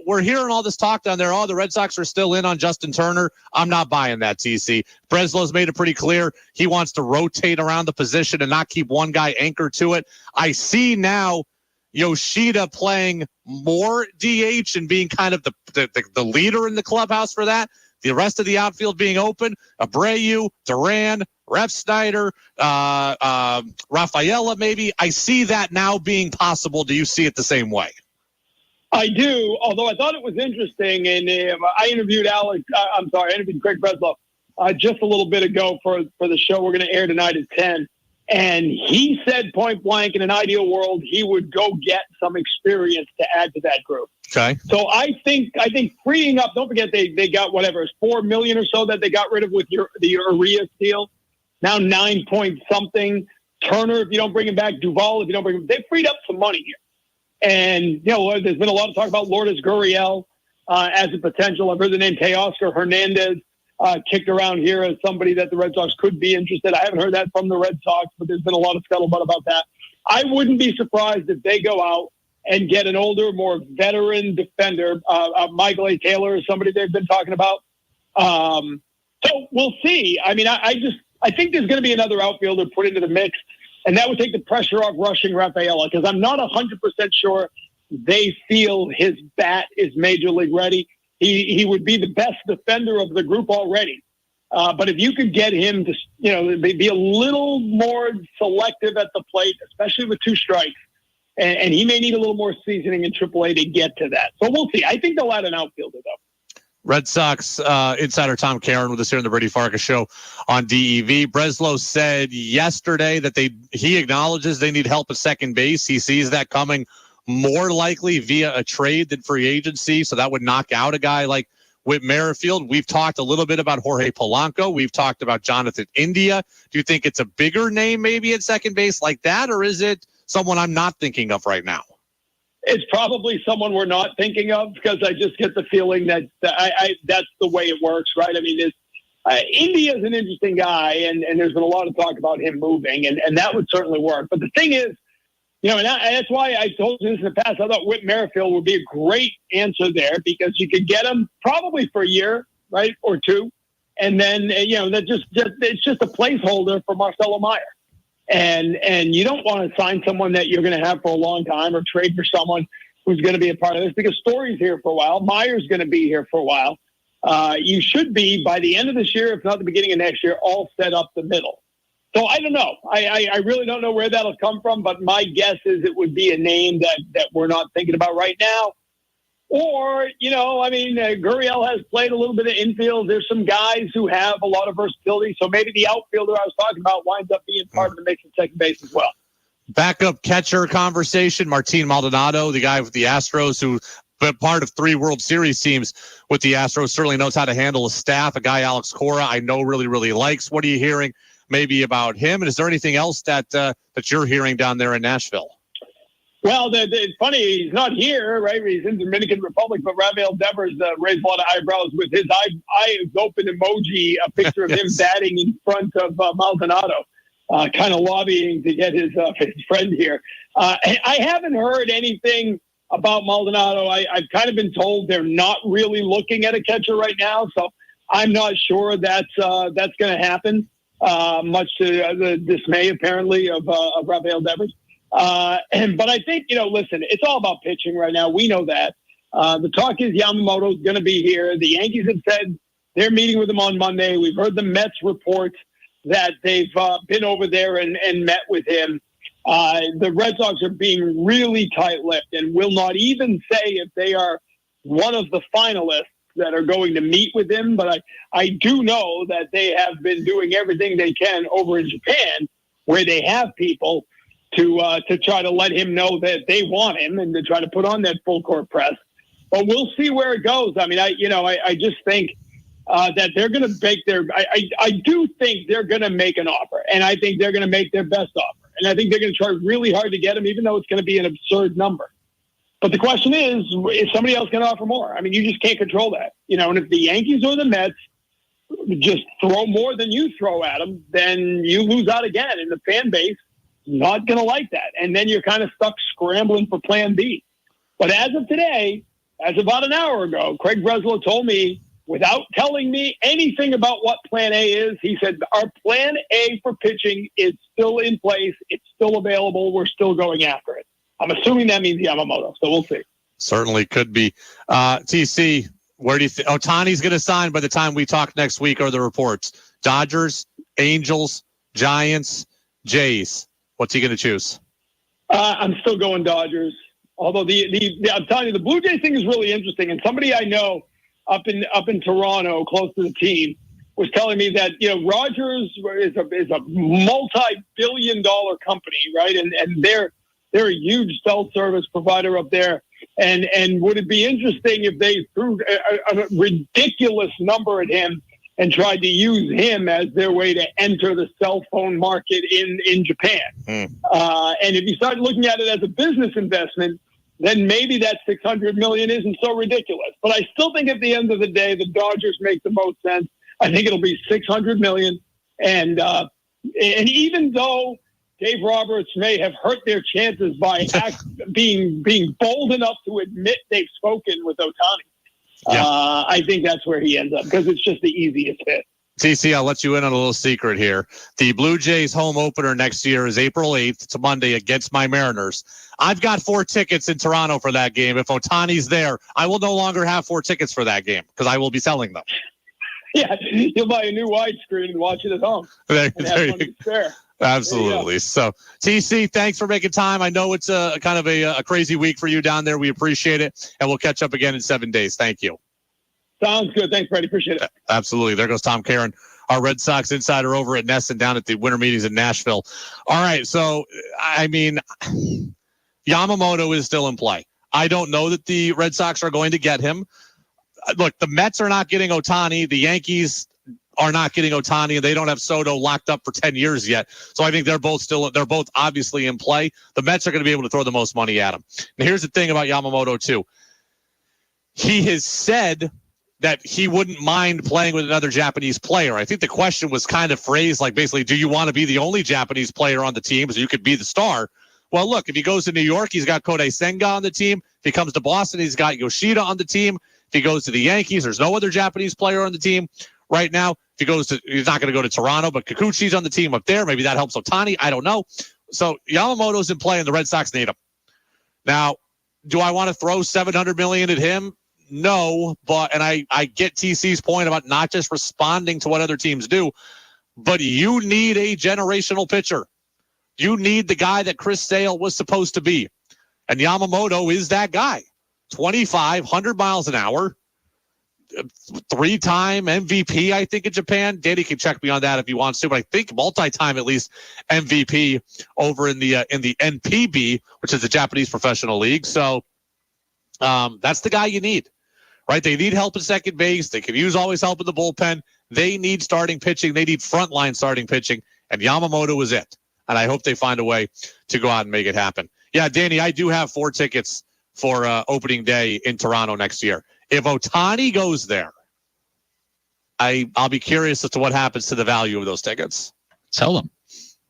Speaker 1: we're hearing all this talk down there. Oh, the Red Sox are still in on Justin Turner. I'm not buying that, TC. Breslow's made it pretty clear. He wants to rotate around the position and not keep one guy anchored to it. I see now Yoshida playing more DH and being kind of the leader in the clubhouse for that. The rest of the outfield being open. Abreu, Duran, Ref Snyder, Rafaela maybe. I see that now being possible. Do you see it the same way?
Speaker 5: I do, although I thought it was interesting, and I interviewed Craig Breslow just a little bit ago for the show we're going to air tonight at 10, and he said point blank, in an ideal world, he would go get some experience to add to that group.
Speaker 1: Okay.
Speaker 5: So I think freeing up, don't forget they got whatever, it's $4 million or so that they got rid of with the Urias deal, now 9 point something. Turner, if you don't bring him back, Duvall, if you don't bring him, they freed up some money here. And, there's been a lot of talk about Lourdes Gurriel as a potential. I've heard the name Teoscar Hernandez kicked around here as somebody that the Red Sox could be interested. I haven't heard that from the Red Sox, but there's been a lot of scuttlebutt about that. I wouldn't be surprised if they go out and get an older, more veteran defender. Michael A. Taylor is somebody they've been talking about. So we'll see. I mean, I think there's going to be another outfielder put into the mix. And that would take the pressure off rushing Rafaela, because I'm not 100% sure they feel his bat is major league ready. He would be the best defender of the group already. But if you could get him to, be a little more selective at the plate, especially with two strikes, and he may need a little more seasoning in AAA to get to that. So we'll see. I think they'll add an outfielder, though.
Speaker 1: Red Sox insider Tom Caron with us here on the Brady Farkas Show on DEV. Breslow said yesterday that he acknowledges they need help at second base. He sees that coming more likely via a trade than free agency, so that would knock out a guy like Whit Merrifield. We've talked a little bit about Jorge Polanco. We've talked about Jonathan India. Do you think it's a bigger name maybe at second base like that, or is it someone I'm not thinking of right now?
Speaker 5: It's probably someone we're not thinking of, because I just get the feeling that that's the way it works, right? I mean, India is an interesting guy, and there's been a lot of talk about him moving, and that would certainly work. But the thing is, and that's why I told you this in the past, I thought Whit Merrifield would be a great answer there, because you could get him probably for a year, right, or two, and then, it's just a placeholder for Marcelo Meyer. And you don't want to sign someone that you're going to have for a long time, or trade for someone who's going to be a part of this, because Story's here for a while. Meyer's going to be here for a while. You should be, by the end of this year, if not the beginning of next year, all set up the middle. So I don't know. I really don't know where that'll come from, but my guess is it would be a name that we're not thinking about right now. Or, Gurriel has played a little bit of infield. There's some guys who have a lot of versatility. So maybe the outfielder I was talking about winds up being part of the mix at second base as well.
Speaker 1: Backup catcher conversation. Martin Maldonado, the guy with the Astros, who been part of 3 World Series teams with the Astros, certainly knows how to handle a staff. A guy, Alex Cora, I know really, really likes. What are you hearing maybe about him? And is there anything else that you're hearing down there in Nashville?
Speaker 5: Well, it's funny, he's not here, right? He's in the Dominican Republic, but Rafael Devers raised a lot of eyebrows with his eyes open emoji, a picture of him batting in front of Maldonado, kind of lobbying to get his friend here. I haven't heard anything about Maldonado. I've kind of been told they're not really looking at a catcher right now, so I'm not sure that's going to happen, much to the dismay, apparently, of Rafael Devers. But I think, listen, it's all about pitching right now. We know that. The talk is Yamamoto's going to be here. The Yankees have said they're meeting with him on Monday. We've heard the Mets report that they've been over there and met with him. The Red Sox are being really tight-lipped and will not even say if they are one of the finalists that are going to meet with him. But I do know that they have been doing everything they can over in Japan where they have people to try to let him know that they want him and to try to put on that full court press. But we'll see where it goes. I mean, I just think that they're going to make I do think they're going to make an offer, and I think they're going to make their best offer. And I think they're going to try really hard to get him, even though it's going to be an absurd number. But the question is somebody else going to offer more? I mean, you just can't control that. And if the Yankees or the Mets just throw more than you throw at them, then you lose out again. And the fan base is not going to like that. And then you're kind of stuck scrambling for plan B. But as of today, as about an hour ago, Craig Breslow told me, without telling me anything about what plan A is, he said, our plan A for pitching is still in place. It's still available. We're still going after it. I'm assuming that means Yamamoto, so we'll see.
Speaker 1: Certainly could be. TC, where do you think Ohtani's going to sign by the time we talk next week, or the reports? Dodgers, Angels, Giants, Jays. What's he going to choose?
Speaker 5: I'm still going Dodgers. Although I'm telling you, the Blue Jays thing is really interesting. And somebody I know up in Toronto, close to the team, was telling me that Rogers is a multi-billion-dollar company, right? And they're a huge cell service provider up there. And would it be interesting if they threw a ridiculous number at him and tried to use him as their way to enter the cell phone market in Japan? And if you start looking at it as a business investment, then maybe that $600 million isn't so ridiculous. But I still think at the end of the day, the Dodgers make the most sense. I think it'll be $600 million. And even though Dave Roberts may have hurt their chances by being bold enough to admit they've spoken with Ohtani, I think that's where he ends up, because it's just the easiest fit.
Speaker 1: TC, I'll let you in on a little secret here. The Blue Jays home opener next year is April 8th. It's a Monday against my Mariners. I've got 4 tickets in Toronto for that game. If Ohtani's there, I will no longer have 4 tickets for that game because I will be selling them.
Speaker 5: Yeah, you'll buy a new widescreen and watch it at home.
Speaker 1: There you go. Absolutely. So, TC, thanks for making time. I know it's a kind of a crazy week for you down there. We appreciate it, and we'll catch up again in 7 days. Thank you.
Speaker 5: Sounds good. Thanks, Brady. Appreciate it.
Speaker 1: Absolutely. There goes Tom Caron, our Red Sox insider over at NESN down at the winter meetings in Nashville. All right. So, I mean, Yamamoto is still in play. I don't know that the Red Sox are going to get him. Look, the Mets are not getting Ohtani. The Yankees are not getting Ohtani, and they don't have Soto locked up for 10 years yet. So I think they're both obviously in play. The Mets are going to be able to throw the most money at him. And here's the thing about Yamamoto, too. He has said that he wouldn't mind playing with another Japanese player. I think the question was kind of phrased like, basically, do you want to be the only Japanese player on the team so you could be the star? Well, look, if he goes to New York, he's got Kodai Senga on the team. If he comes to Boston, he's got Yoshida on the team. If he goes to the Yankees, there's no other Japanese player on the team right now. If he's not going to go to Toronto, but Kikuchi's on the team up there. Maybe that helps Ohtani. I don't know. So Yamamoto's in play, and the Red Sox need him. Now, do I want to throw $700 million at him? No, and I get TC's point about not just responding to what other teams do, but you need a generational pitcher. You need the guy that Chris Sale was supposed to be. And Yamamoto is that guy. 25, 100 miles an hour, 3-time MVP, I think, in Japan. Danny can check me on that if he wants to, but I think multi-time at least MVP over in the NPB, which is the Japanese Professional League. So that's the guy you need. Right? They need help at second base. They can use always help in the bullpen. They need starting pitching. They need frontline starting pitching. And Yamamoto is it. And I hope they find a way to go out and make it happen. Yeah, Danny, I do have 4 tickets for opening day in Toronto next year. If Ohtani goes there, I'll be curious as to what happens to the value of those tickets.
Speaker 10: Sell them.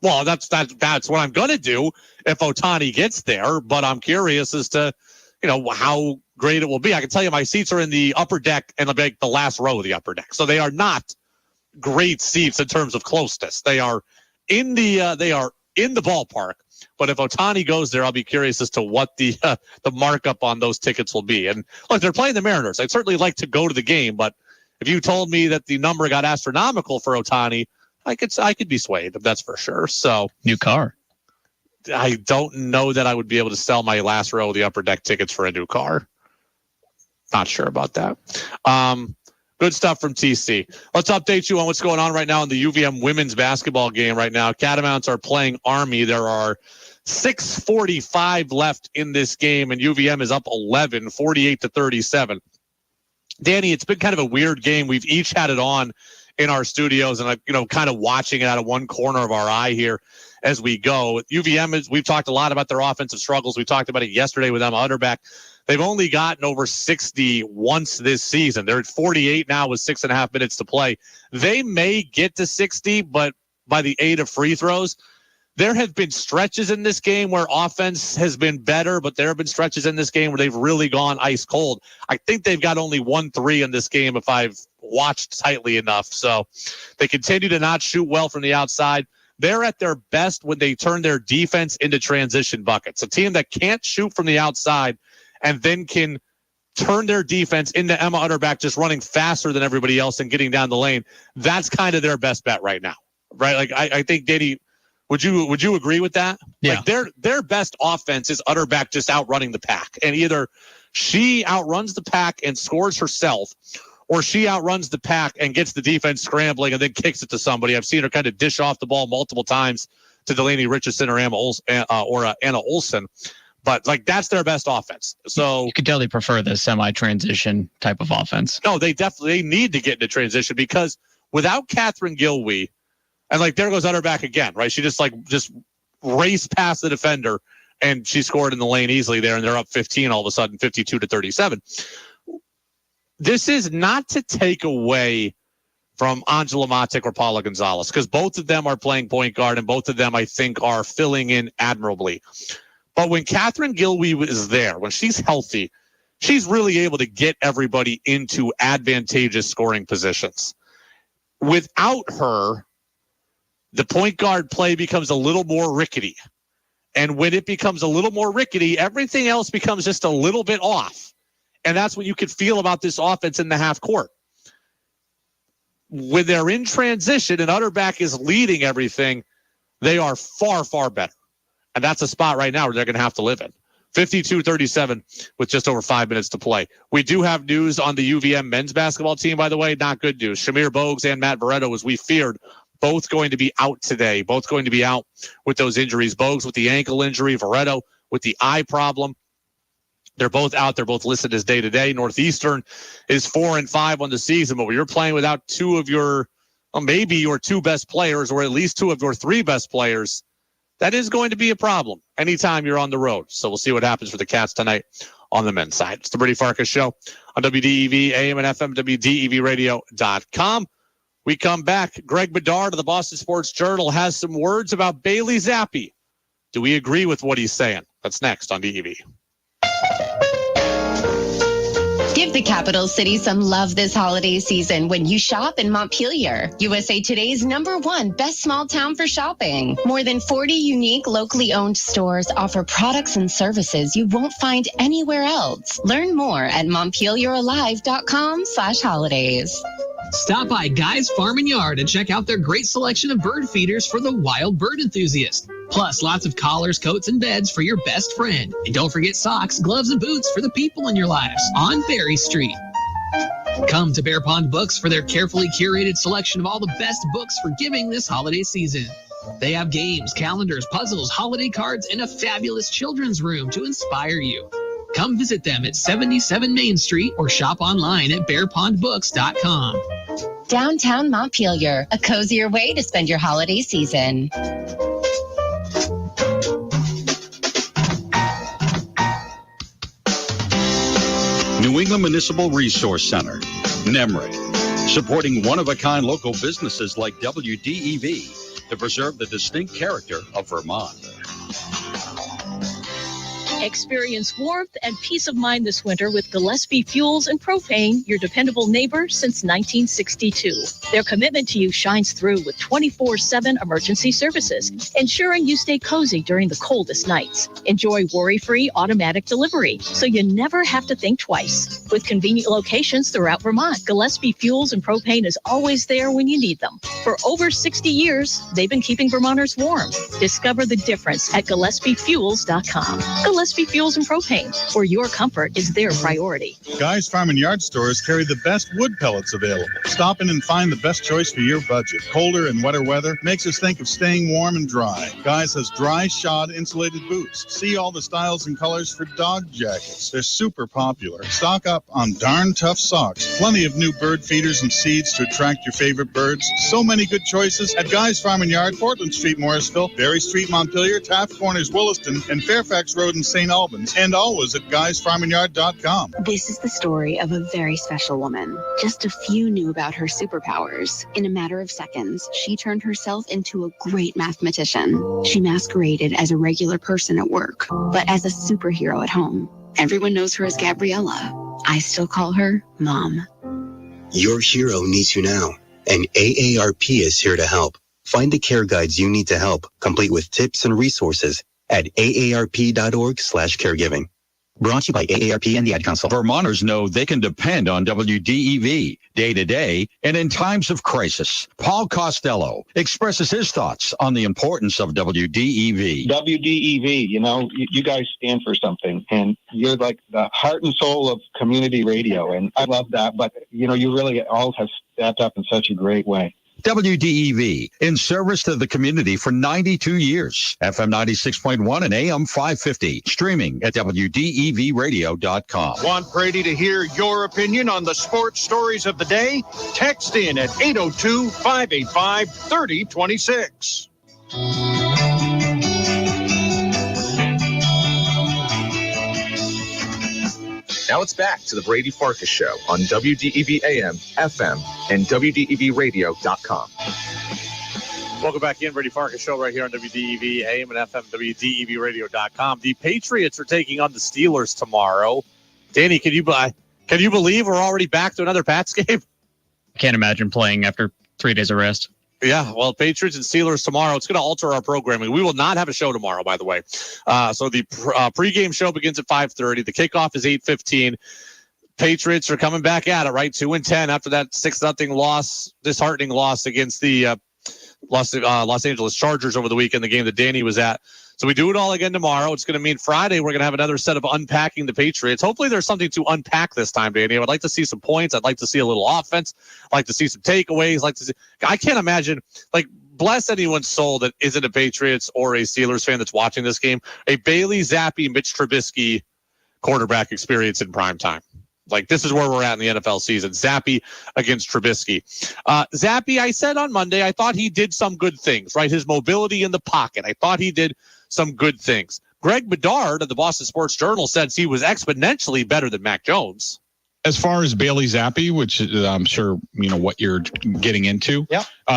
Speaker 1: Well, that's what I'm going to do if Ohtani gets there. But I'm curious as to, how great it will be. I can tell you my seats are in the upper deck and like the last row of the upper deck. So they are not great seats in terms of closeness. They are in the ballpark. But if Ohtani goes there, I'll be curious as to what the markup on those tickets will be. And look, they're playing the Mariners. I'd certainly like to go to the game, but if you told me that the number got astronomical for Ohtani, I could be swayed. That's for sure. So
Speaker 10: new car.
Speaker 1: I don't know that I would be able to sell my last row of the upper deck tickets for a new car. Not sure about that. Good stuff from TC. Let's update you on what's going on right now in the UVM women's basketball game right now. Catamounts are playing Army. There are 6:45 left in this game, and UVM is up 11, 48-37. Danny, it's been kind of a weird game. We've each had it on in our studios, and kind of watching it out of one corner of our eye here as we go. UVM, we've talked a lot about their offensive struggles. We talked about it yesterday with Emma Utterback. They've only gotten over 60 once this season. They're at 48 now with 6.5 minutes to play. They may get to 60, but by the aid of free throws. There have been stretches in this game where offense has been better, but there have been stretches in this game where they've really gone ice cold. I think they've got only 1 3 in this game if I've watched tightly enough. So they continue to not shoot well from the outside. They're at their best when they turn their defense into transition buckets. A team that can't shoot from the outside and then can turn their defense into Emma Utterback just running faster than everybody else and getting down the lane. That's kind of their best bet right now, right? Like I think, Danny, would you agree with that?
Speaker 6: Yeah.
Speaker 1: Like their best offense is Utterback just outrunning the pack, and either she outruns the pack and scores herself, or she outruns the pack and gets the defense scrambling and then kicks it to somebody. I've seen her kind of dish off the ball multiple times to Delaney Richardson or Anna Olsen. But that's their best offense. So
Speaker 6: you could totally prefer the semi-transition type of offense.
Speaker 1: No, they need to get into transition, because without Catherine Gilwee, and there goes Utterback again, right? She just raced past the defender and she scored in the lane easily there, and they're up 15 all of a sudden, 52-37. This is not to take away from Angela Matic or Paula Gonzalez, because both of them are playing point guard and both of them, I think, are filling in admirably. But when Catherine Gilwee is there, when she's healthy, she's really able to get everybody into advantageous scoring positions. Without her, the point guard play becomes a little more rickety. And when it becomes a little more rickety, everything else becomes just a little bit off. And that's what you could feel about this offense in the half court. When they're in transition and Utterback is leading everything, they are far, far better. And that's a spot right now where they're going to have to live in. 52-37 with just over 5 minutes to play. We do have news on the UVM men's basketball team, by the way. Not good news. Shamir Bogues and Matt Veretto, as we feared, both going to be out today. Both going to be out with those injuries. Bogues with the ankle injury, Veretto with the eye problem. They're both out. They're both listed as day-to-day. Northeastern is 4-5 on the season, but when you're playing without two of your, maybe your 2 best players, or at least 2 of your 3 best players, that is going to be a problem anytime you're on the road. So we'll see what happens for the Cats tonight on the men's side. It's the Brady Farkas Show on WDEV, AM and FM, WDEVradio.com. We come back. Greg Bedard of the Boston Sports Journal has some words about Bailey Zappi. Do we agree with what he's saying? That's next on DEV.
Speaker 32: Give the capital city some love this holiday season when you shop in Montpelier, USA Today's #1 best small town for shopping. More than 40 unique locally owned stores offer products and services you won't find anywhere else. Learn more at montpelieralive.com/holidays.
Speaker 7: Stop by Guy's Farm and Yard and check out their great selection of bird feeders for the wild bird enthusiast. Plus, lots of collars, coats, and beds for your best friend. And don't forget socks, gloves, and boots for the people in your lives on Berry Street. Come to Bear Pond Books for their carefully curated selection of all the best books for giving this holiday season. They have games, calendars, puzzles, holiday cards, and a fabulous children's room to inspire you. Come visit them at 77 Main Street or shop online at bearpondbooks.com.
Speaker 32: Downtown Montpelier, a cozier way to spend your holiday season.
Speaker 10: New England Municipal Resource Center, NEMRIC, supporting one-of-a-kind local businesses like WDEV to preserve the distinct character of Vermont.
Speaker 8: Experience warmth and peace of mind this winter with Gillespie Fuels and Propane, your dependable neighbor since 1962. Their commitment to you shines through with 24/7 emergency services, ensuring you stay cozy during the coldest nights. Enjoy worry-free automatic delivery, so you never have to think twice. With convenient locations throughout Vermont, Gillespie Fuels and Propane is always there when you need them. For over 60 years, they've been keeping Vermonters warm. Discover the difference at GillespieFuels.com. Gillespie Gillespie Fuels and Propane, where your comfort is their priority.
Speaker 33: Guy's Farm and Yard stores carry the best wood pellets available. Stop in and find the best choice for your budget. Colder and wetter weather makes us think of staying warm and dry. Guy's has dry shod insulated boots. See all the styles and colors for dog jackets. They're super popular. Stock up on darn tough socks. Plenty of new bird feeders and seeds to attract your favorite birds. So many good choices at Guy's Farm and Yard, Portland Street, Morrisville, Berry Street, Montpelier, Taft Corners, Williston, and Fairfax Road in St. Albans, and always at guysfarmandyard.com.
Speaker 9: This is the story of a very special woman. Just a few knew about her superpowers. In a matter of seconds, she turned herself into a great mathematician. She masqueraded as a regular person at work, but as a superhero at home. Everyone knows her as Gabriella. I still call her Mom.
Speaker 11: Your hero needs you now, and AARP is here to help. Find the care guides you need to help, complete with tips and resources at aarp.org/caregiving. Brought to you by AARP and the Ad Council.
Speaker 10: Vermonters know they can depend on WDEV day to day and in times of crisis. Paul Costello expresses his thoughts on the importance of WDEV.
Speaker 12: WDEV, you guys stand for something, and you're like the heart and soul of community radio, and I love that. But, you really all have stepped up in such a great way.
Speaker 10: WDEV, in service to the community for 92 years. FM 96.1 and AM 550. Streaming at WDEVradio.com.
Speaker 3: Want Brady to hear your opinion on the sports stories of the day? Text in at 802-585-3026.
Speaker 4: Now it's back to the Brady Farkas Show on WDEV AM, FM, and WDEVradio.com.
Speaker 1: Welcome back in, Brady Farkas Show right here on WDEV AM and FM, WDEVradio.com. The Patriots are taking on the Steelers tomorrow. Danny, can you believe we're already back to another Pats game?
Speaker 6: I can't imagine playing after 3 days of rest.
Speaker 1: Yeah, well, Patriots and Steelers tomorrow. It's going to alter our programming. We will not have a show tomorrow, by the way. So the pregame show begins at 5:30. The kickoff is 8:15. Patriots are coming back at it, right? 2-10 after that 6-0 loss, disheartening loss against the Los Angeles Chargers over the weekend, the game that Danny was at. So we do it all again tomorrow. It's going to mean Friday we're going to have another set of unpacking the Patriots. Hopefully there's something to unpack this time, Danny. I would like to see some points. I'd like to see a little offense. I'd like to see some takeaways. I can't imagine, bless anyone's soul that isn't a Patriots or a Steelers fan that's watching this game, a Bailey Zappi, Mitch Trubisky quarterback experience in prime time. This is where we're at in the NFL season. Zappi against Trubisky. Zappi, I said on Monday, I thought he did some good things, right? His mobility in the pocket. I thought he did some good things. Greg Bedard of the Boston Sports Journal says he was exponentially better than Mac Jones.
Speaker 13: As far as Bailey Zappi, which I'm sure what you're getting into,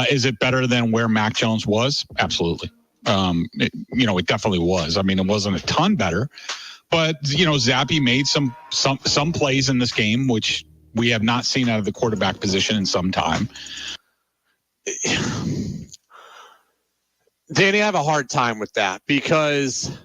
Speaker 13: is it better than where Mac Jones was? Absolutely. It definitely was. I mean, it wasn't a ton better. But, Zappi made some plays in this game, which we have not seen out of the quarterback position in some time.
Speaker 1: Danny, I have a hard time with that because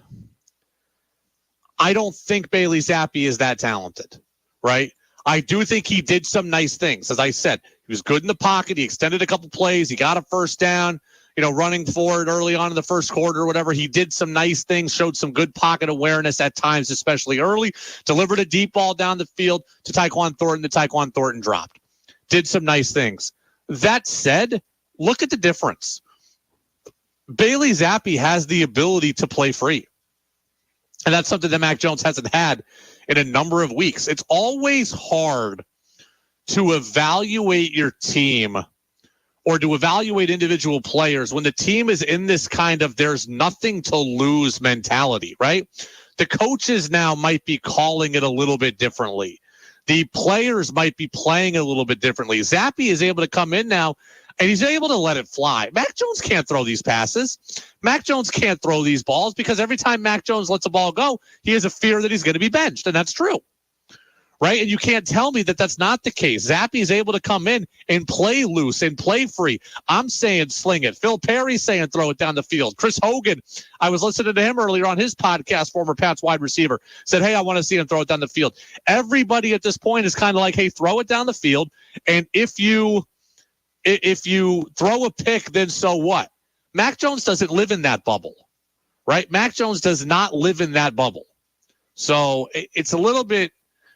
Speaker 1: I don't think Bailey Zappi is that talented, right? I do think he did some nice things. As I said, he was good in the pocket. He extended a couple plays. He got a first down. Running forward early on in the first quarter or whatever. He did some nice things, showed some good pocket awareness at times, especially early, delivered a deep ball down the field to Tyquan Thornton that Tyquan Thornton dropped. Did some nice things. That said, look at the difference. Bailey Zappi has the ability to play free. And that's something that Mac Jones hasn't had in a number of weeks. It's always hard to evaluate your team or to evaluate individual players when the team is in this kind of there's nothing to lose mentality, right? The coaches now might be calling it a little bit differently. The players might be playing a little bit differently. Zappi is able to come in now, and he's able to let it fly. Mac Jones can't throw these passes. Mac Jones can't throw these balls because every time Mac Jones lets a ball go, he has a fear that he's going to be benched, and that's true. Right? And you can't tell me that that's not the case. Zappi is able to come in and play loose and play free. I'm saying sling it. Phil Perry's saying throw it down the field. Chris Hogan, I was listening to him earlier on his podcast, former Pats wide receiver, said, hey, I want to see him throw it down the field. Everybody at this point is kind of like, hey, throw it down the field. And if you throw a pick, then so what? Mac Jones doesn't live in that bubble, right? Mac Jones does not live in that bubble. So it's a little bit,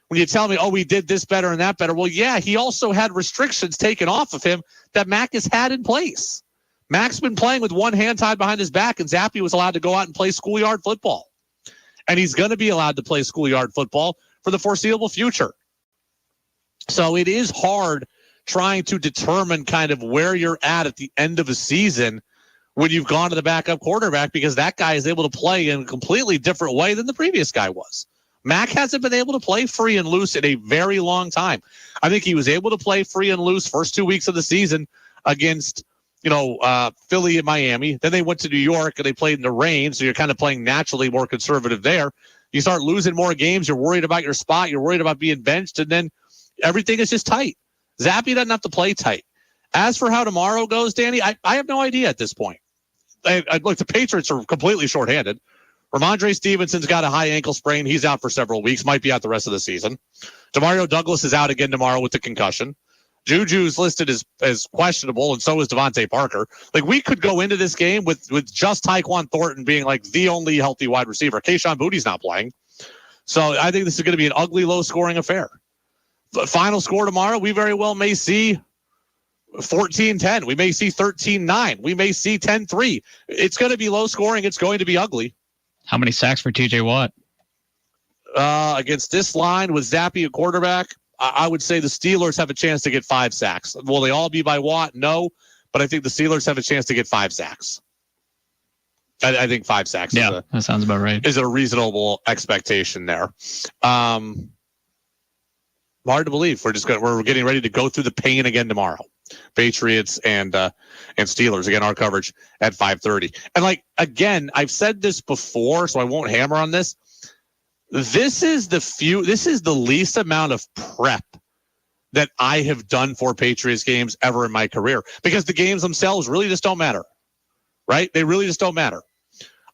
Speaker 1: when you tell me, oh, we did this better and that better. Well, yeah, he also had restrictions taken off of him that Mac has had in place. Mac's been playing with one hand tied behind his back, and Zappe was allowed to go out and play schoolyard football. And he's going to be allowed to play schoolyard football for the foreseeable future. So it is hard trying to determine kind of where you're at the end of a season when you've gone to the backup quarterback, because that guy is able to play in a completely different way than the previous guy was. Mac hasn't been able to play free and loose in a very long time. I think he was able to play free and loose first 2 weeks of the season against, Philly and Miami. Then they went to New York and they played in the rain. So you're kind of playing naturally more conservative there. You start losing more games. You're worried about your spot. You're worried about being benched. And then everything is just tight. Zappe doesn't have to play tight. As for how tomorrow goes, Danny, I have no idea at this point. Look, the Patriots are completely shorthanded. Ramondre Stevenson's got a high ankle sprain. He's out for several weeks, might be out the rest of the season. Demario Douglas is out again tomorrow with the concussion. Juju's listed as questionable, and so is Devontae Parker. Like, we could go into this game with just Tyquan Thornton being like the only healthy wide receiver. Kayshon Boutte's not playing. So I think this is going to be an ugly, low-scoring affair. The final score tomorrow, we very well may see 14-10. We may see 13-9. We may see 10-3. It's going to be low-scoring. It's going to be ugly.
Speaker 6: How many sacks for TJ Watt?
Speaker 1: Against this line with Zappe a quarterback, I would say the Steelers have a chance to get 5 sacks. Will they all be by Watt? No, but I think the Steelers have a chance to get 5 sacks. I think 5 sacks.
Speaker 6: Yeah, that sounds about right.
Speaker 1: Is a reasonable expectation there. Hard to believe. We're getting ready to go through the pain again tomorrow. Patriots and Steelers. Again, our coverage at 5:30. And again, I've said this before, so I won't hammer on this. This is the least amount of prep that I have done for Patriots games ever in my career, because the games themselves really just don't matter, right? They really just don't matter.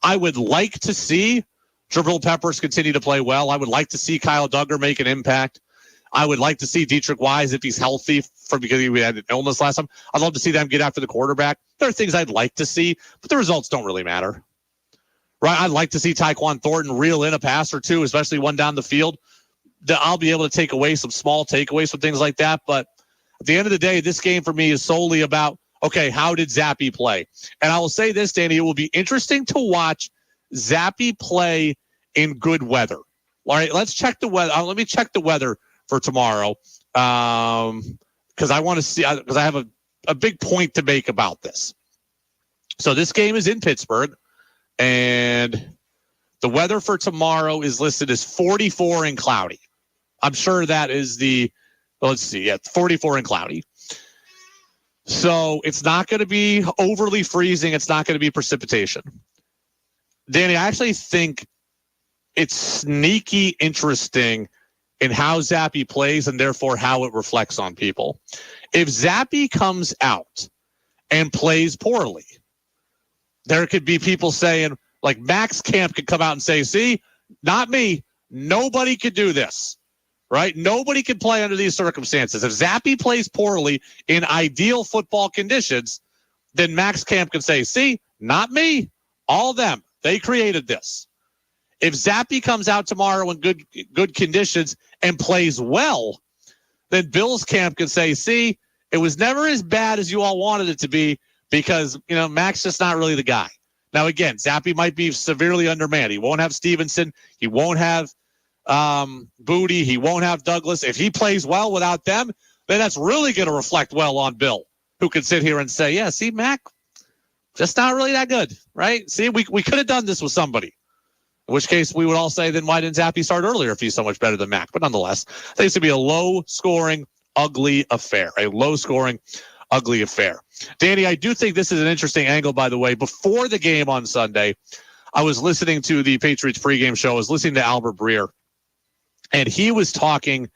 Speaker 1: I would like to see Jabril Peppers continue to play well. I would like to see Kyle Duggar make an impact. I would like to see Dietrich Wise, if he's healthy, because he had an illness last time. I'd love to see them get after the quarterback. There are things I'd like to see, but the results don't really matter. Right? I'd like to see Tyquan Thornton reel in a pass or two, especially one down the field. I'll be able to take away some small takeaways from things like that. But at the end of the day, this game for me is solely about, okay, how did Zappe play? And I will say this, Danny, it will be interesting to watch Zappe play in good weather. All right, let's check the weather. Let me check the weather for tomorrow, because I want to see, because I have a big point to make about this. So this game is in Pittsburgh, and the weather for tomorrow is listed as 44 and cloudy. I'm sure that is 44 and cloudy. So it's not going to be overly freezing. It's not going to be precipitation. Danny, I actually think it's sneaky interesting in how Zappe plays and therefore how it reflects on people. If Zappe comes out and plays poorly, there could be people saying, like Max Camp could come out and say, see, not me. Nobody could do this, right? Nobody can play under these circumstances. If Zappe plays poorly in ideal football conditions, then Max Camp can say, see, not me. All them. They created this. If Zappe comes out tomorrow in good conditions and plays well, then Bill's camp can say, see, it was never as bad as you all wanted it to be, because, Mac's just not really the guy. Now, again, Zappe might be severely undermanned. He won't have Stevenson. He won't have Boutte. He won't have Douglas. If he plays well without them, then that's really going to reflect well on Bill, who can sit here and say, yeah, see, Mac, just not really that good, right? See, we could have done this with somebody. In which case, we would all say, then why didn't Zappe start earlier if he's so much better than Mac? But nonetheless, I think it's going to be a low-scoring, ugly affair. A low-scoring, ugly affair. Danny, I do think this is an interesting angle, by the way. Before the game on Sunday, I was listening to the Patriots pregame show. I was listening to Albert Breer, and he was talking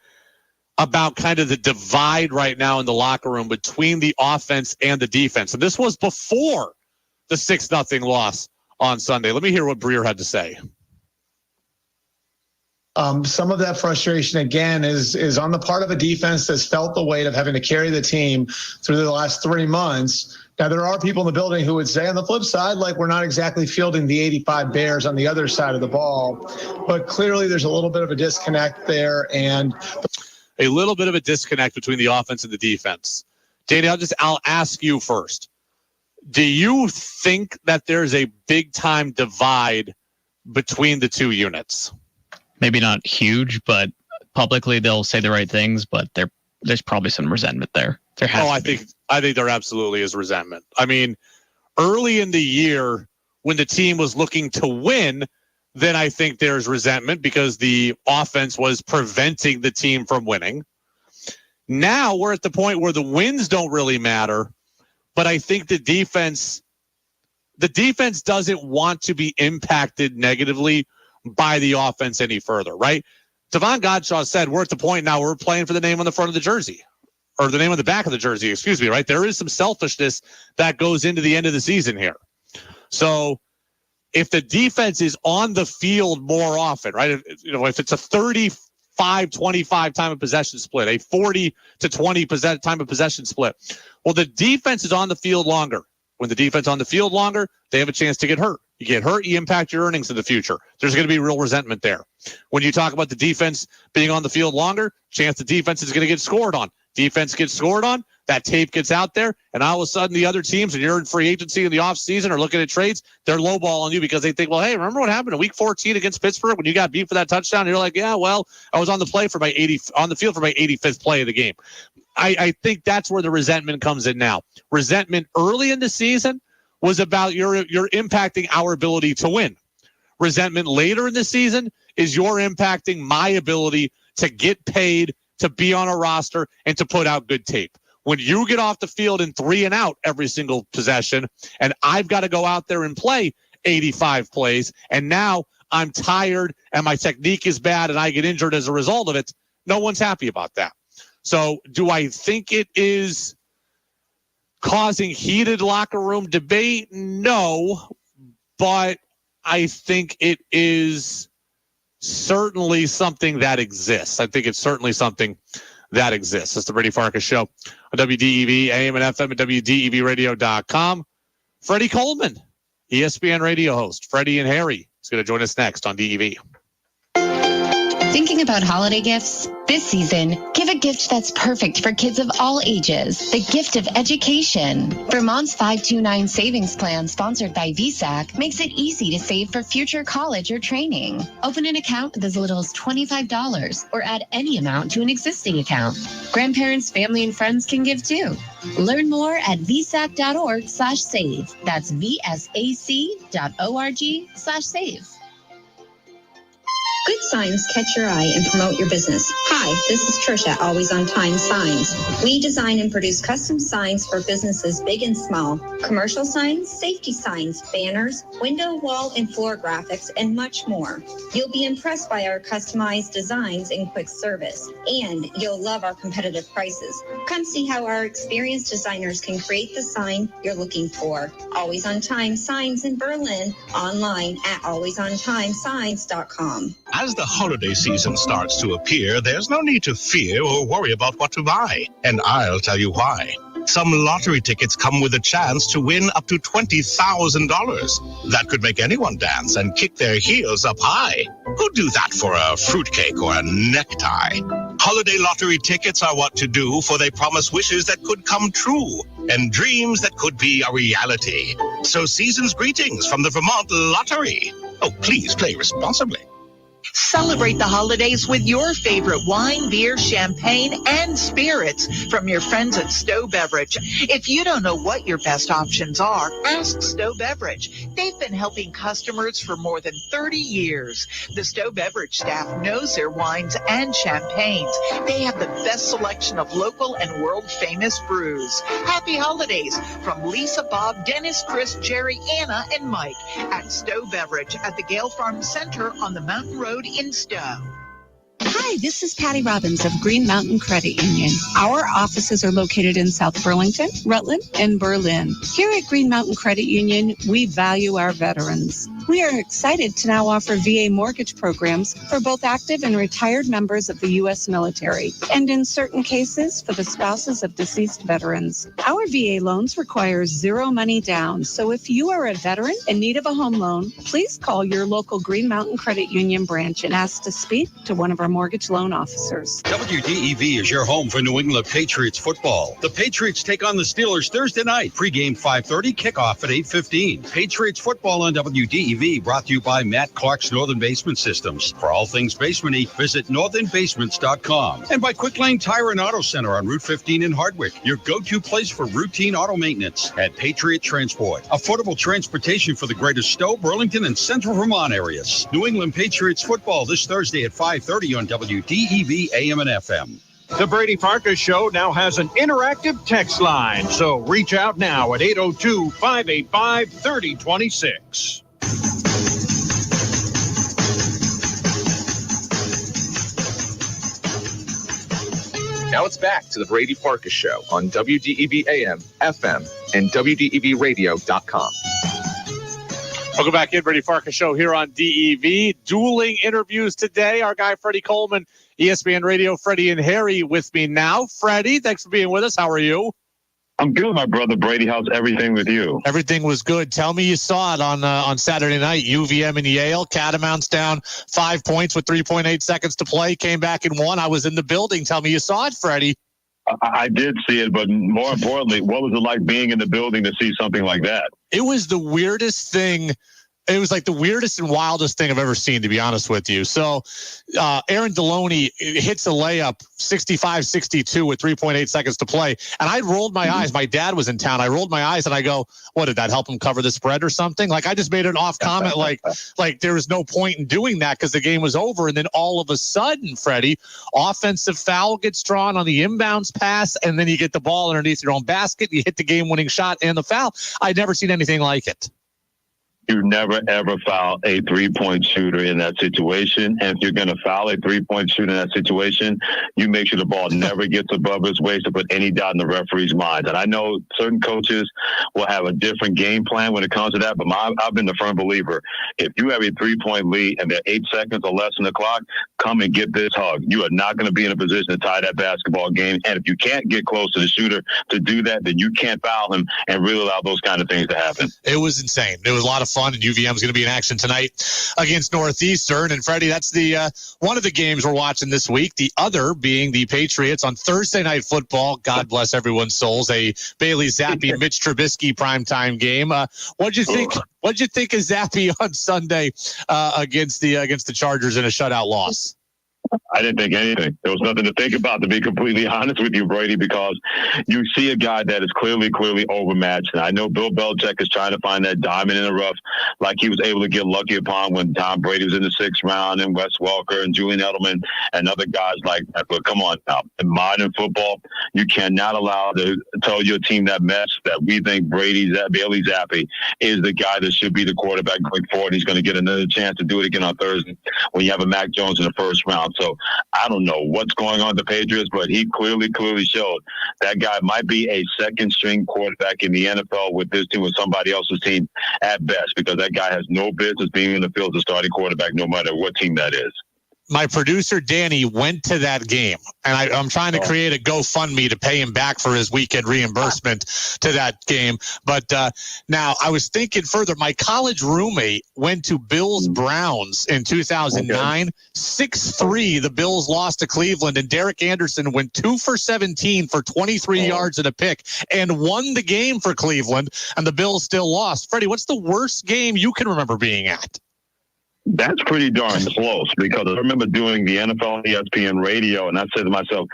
Speaker 1: about kind of the divide right now in the locker room between the offense and the defense. And this was before the 6-0 loss on Sunday. Let me hear what Breer had to say.
Speaker 14: Some of that frustration, again, is on the part of a defense that's felt the weight of having to carry the team through the last 3 months Now, there are people in the building who would say on the flip side, like, we're not exactly fielding the 85 Bears on the other side of the ball. But clearly there's a little bit of a disconnect there. And
Speaker 1: a little bit of a disconnect between the offense and the defense. Danny, I'll ask you first. Do you think that there's a big-time divide between the two units?
Speaker 6: Maybe not huge, but publicly they'll say the right things, but there's probably some resentment there.
Speaker 1: I think there absolutely is resentment. I mean, early in the year when the team was looking to win, then I think there's resentment because the offense was preventing the team from winning. Now we're at the point where the wins don't really matter, but I think the defense doesn't want to be impacted negatively by the offense any further, right? Devon Godshaw said, we're at the point now where we're playing for the name on the front of the jersey, or the name on the back of the jersey, excuse me, right? There is some selfishness that goes into the end of the season here. So if the defense is on the field more often, right? If it's a 35-25 time of possession split, a 40-20 time of possession split, well, the defense is on the field longer. When the defense on the field longer, they have a chance to get hurt. You get hurt, you impact your earnings in the future. There's going to be real resentment there. When you talk about the defense being on the field longer, chance the defense is going to get scored on. Defense gets scored on, that tape gets out there, and all of a sudden the other teams, and you're in free agency in the offseason or looking at trades, they're lowballing you because they think, well, hey, remember what happened in week 14 against Pittsburgh when you got beat for that touchdown? And you're like, yeah, well, I was on the field for my 85th play of the game. I think that's where the resentment comes in now. Resentment early in the season was about you're impacting our ability to win. Resentment later in the season is you're impacting my ability to get paid, to be on a roster, and to put out good tape. When you get off the field in 3 and out every single possession, and I've got to go out there and play 85 plays, and now I'm tired and my technique is bad and I get injured as a result of it, no one's happy about that. So do I think it is causing heated locker room debate? No, but I think it is certainly something that exists. I think it's certainly something that exists. It's the Brady Farkas Show on WDEV, AM and FM at WDEVradio.com. Freddie Coleman, ESPN radio host. Freddie and Harry is going to join us next on DEV.
Speaker 32: Thinking about holiday gifts? This season, give a gift that's perfect for kids of all ages. The gift of education. Vermont's 529 savings plan, sponsored by VSAC, makes it easy to save for future college or training. Open an account with as little as $25 or add any amount to an existing account. Grandparents, family, and friends can give too. Learn more at vsac.org/save. That's vsac.org/save.
Speaker 15: Good signs catch your eye and promote your business. Hi, this is Trisha, Always On Time Signs. We design and produce custom signs for businesses big and small. Commercial signs, safety signs, banners, window, wall, and floor graphics, and much more. You'll be impressed by our customized designs and quick service. And you'll love our competitive prices. Come see how our experienced designers can create the sign you're looking for. Always On Time Signs in Berlin. Online at alwaysontimesigns.com.
Speaker 33: As the holiday season starts to appear, there's no need to fear or worry about what to buy. And I'll tell you why. Some lottery tickets come with a chance to win up to $20,000. That could make anyone dance and kick their heels up high. Who'd do that for a fruitcake or a necktie? Holiday lottery tickets are what to do, for they promise wishes that could come true and dreams that could be a reality. So season's greetings from the Vermont Lottery. Oh, please play responsibly.
Speaker 16: Celebrate the holidays with your favorite wine, beer, champagne, and spirits from your friends at Stowe Beverage. If you don't know what your best options are, ask Stowe Beverage. They've been helping customers for more than 30 years. The Stowe Beverage staff knows their wines and champagnes. They have the best selection of local and world-famous brews. Happy holidays from Lisa, Bob, Dennis, Chris, Jerry, Anna, and Mike at Stowe Beverage at the Gale Farm Center on the Mountain Road in Stowe.
Speaker 17: Hi, this is Patty Robbins of Green Mountain Credit Union. Our offices are located in South Burlington, Rutland, and Berlin. Here at Green Mountain Credit Union, we value our veterans. We are excited to now offer VA mortgage programs for both active and retired members of the U.S. military, and in certain cases for the spouses of deceased veterans. Our VA loans require zero money down, so if you are a veteran in need of a home loan, please call your local Green Mountain Credit Union branch and ask to speak to one of our mortgage loan officers.
Speaker 18: WDEV is your home for New England Patriots football. The Patriots take on the Steelers Thursday night. Pregame 5:30, kickoff at 8:15. Patriots football on WDEV, brought to you by Matt Clark's Northern Basement Systems. For all things basement-y, visit northernbasements.com. And by Quick Lane Tire and Auto Center on Route 15 in Hardwick, your go-to place for routine auto maintenance. At Patriot Transport, affordable transportation for the greater Stowe, Burlington, and Central Vermont areas. New England Patriots football this Thursday at 5:30 on WDEV AM and FM.
Speaker 3: The Brady Farkas Show now has an interactive text line, so reach out now at 802-585-3026.
Speaker 4: Now it's back to the Brady Farkas Show on WDEV AM, FM, and WDEVradio.com.
Speaker 1: Welcome back in, Brady Farkas Show here on DEV. Dueling interviews today. Our guy, Freddie Coleman, ESPN Radio, Freddie and Harry with me now. Freddie, thanks for being with us. How are you?
Speaker 19: I'm good, my brother Brady. How's everything with you?
Speaker 1: Everything was good. Tell me you saw it on Saturday night. UVM and Yale. Catamounts down 5 points with 3.8 seconds to play. Came back and won. I was in the building. Tell me you saw it, Freddie.
Speaker 19: I did see it, but more importantly, what was it like being in the building to see something like that?
Speaker 1: It was the weirdest thing. It was like the weirdest and wildest thing I've ever seen, to be honest with you. So Aaron Deloney hits a layup 65-62 with 3.8 seconds to play. And I rolled my eyes. My dad was in town. I rolled my eyes and I go, what, did that help him cover the spread or something? Like I just made an off comment like there was no point in doing that because the game was over. And then all of a sudden, Freddie, offensive foul gets drawn on the inbounds pass. And then you get the ball underneath your own basket. You hit the game-winning shot and the foul. I'd never seen anything like it.
Speaker 19: You never, ever foul a three-point shooter in that situation. And if you're going to foul a three-point shooter in that situation, you make sure the ball never gets above his waist to put any doubt in the referee's mind. And I know certain coaches will have a different game plan when it comes to that, but I've been the firm believer. If you have a three-point lead and there are 8 seconds or less in the clock, come and get this hug. You are not going to be in a position to tie that basketball game. And if you can't get close to the shooter to do that, then you can't foul him and really allow those kind of things to happen.
Speaker 1: It was insane. It was a lot of fun, and UVM is going to be in action tonight against Northeastern. And Freddie, that's the one of the games we're watching this week. The other being the Patriots on Thursday Night Football. God bless everyone's souls. A Bailey Zappi, Mitch Trubisky primetime game. What'd you think? What'd you think of Zappi on Sunday against the Chargers in a shutout loss?
Speaker 19: I didn't think anything. There was nothing to think about, to be completely honest with you, Brady, because you see a guy that is clearly overmatched. And I know Bill Belichick is trying to find that diamond in the rough, like he was able to get lucky upon when Tom Brady was in the 6th round and Wes Welker and Julian Edelman and other guys like that. But come on now, in modern football, you cannot allow to tell your team that mess that we think Bailey Zappi is the guy that should be the quarterback going forward. He's going to get another chance to do it again on Thursday when you have a Mac Jones in the 1st round. So I don't know what's going on with the Patriots, but he clearly showed that guy might be a second-string quarterback in the NFL with this team, with somebody else's team at best, because that guy has no business being in the field as a starting quarterback, no matter what team that is.
Speaker 1: My producer, Danny, went to that game, and I'm trying to create a GoFundMe to pay him back for his weekend reimbursement to that game. But now I was thinking further. My college roommate went to Bills Browns in 2009. 6-3, the Bills lost to Cleveland, and Derek Anderson went 2 for 17 for 23 yards and a pick and won the game for Cleveland, and the Bills still lost. Freddie, what's the worst game you can remember being at?
Speaker 19: That's pretty darn close, because I remember doing the NFL ESPN radio, and I said to myself,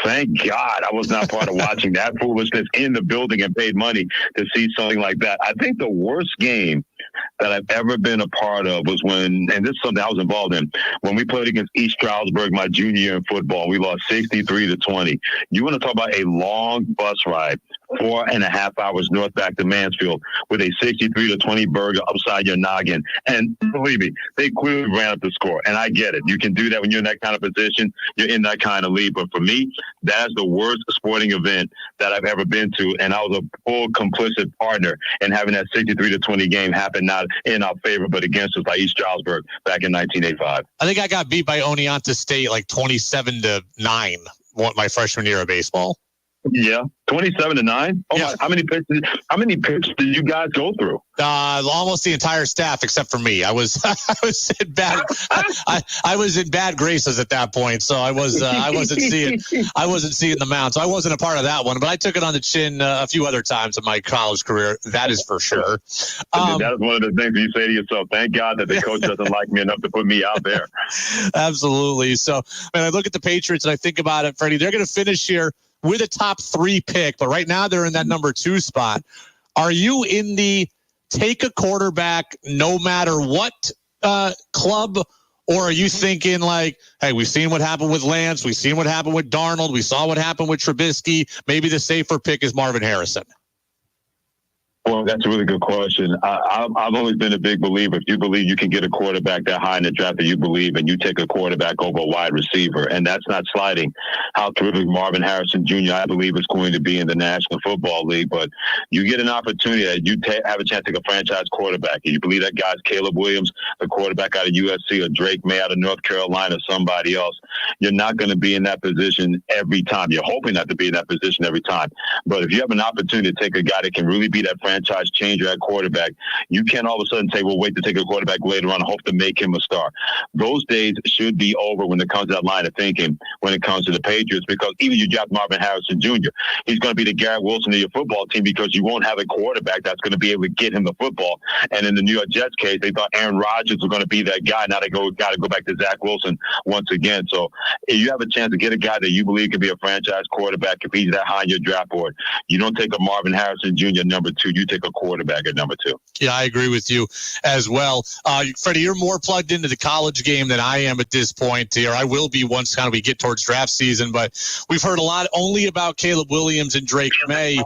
Speaker 19: thank God I was not part of watching that foolishness in the building and paid money to see something like that. I think the worst game that I've ever been a part of was when, and this is something I was involved in, when we played against East Stroudsburg my junior year in football. We lost 63-20. You want to talk about a long bus ride 4.5 hours north back to Mansfield with a 63-20 burger upside your noggin. And believe me, they clearly ran up the score. And I get it. You can do that when you're in that kind of position. You're in that kind of lead. But for me, that's the worst sporting event that I've ever been to. And I was a full complicit partner in having that 63-20 game happen, not in our favor, but against us by East Stroudsburg back in 1985.
Speaker 1: I think I got beat by Oneonta State like 27-9 my freshman year of baseball.
Speaker 19: Yeah, 27-9. Oh, yeah. How many pitches did you guys go through?
Speaker 1: Almost the entire staff except for me. I was in bad I was in bad graces at that point, so I wasn't seeing the mound. So I wasn't a part of that one, but I took it on the chin a few other times in my college career. That is for sure.
Speaker 19: That is one of the things you say to yourself. Thank God that the coach doesn't like me enough to put me out there.
Speaker 1: Absolutely. So when I look at the Patriots and I think about it, Freddie, they're going to finish here with a top 3 pick, but right now they're in that number 2 spot. Are you in the take a quarterback no matter what club, or are you thinking like, hey, we've seen what happened with Lance, we've seen what happened with Darnold, we saw what happened with Trubisky, maybe the safer pick is Marvin Harrison?
Speaker 19: Well, that's a really good question. I've always been a big believer. If you believe you can get a quarterback that high in the draft that you believe, and you take a quarterback over a wide receiver, and that's not sliding how terrific Marvin Harrison Jr., I believe, is going to be in the National Football League. But you get an opportunity that you have a chance to take a franchise quarterback. And you believe that guy's Caleb Williams, the quarterback out of USC, or Drake May out of North Carolina, or somebody else. You're not going to be in that position every time. You're hoping not to be in that position every time. But if you have an opportunity to take a guy that can really be that franchise changer at quarterback, you can't all of a sudden say, well, wait to take a quarterback later on and hope to make him a star. Those days should be over when it comes to that line of thinking when it comes to the Patriots, because even you draft Marvin Harrison Jr., he's going to be the Garrett Wilson of your football team because you won't have a quarterback that's going to be able to get him the football. And in the New York Jets case, they thought Aaron Rodgers was going to be that guy. Now they got to go back to Zach Wilson once again. So if you have a chance to get a guy that you believe can be a franchise quarterback, if he's that high on your draft board, you don't take a Marvin Harrison Jr. number 2. You take a quarterback at number 2.
Speaker 1: Yeah, I agree with you as well. Freddie, you're more plugged into the college game than I am at this point here. I will be once kind of we get towards draft season, but we've heard a lot only about Caleb Williams and Drake May.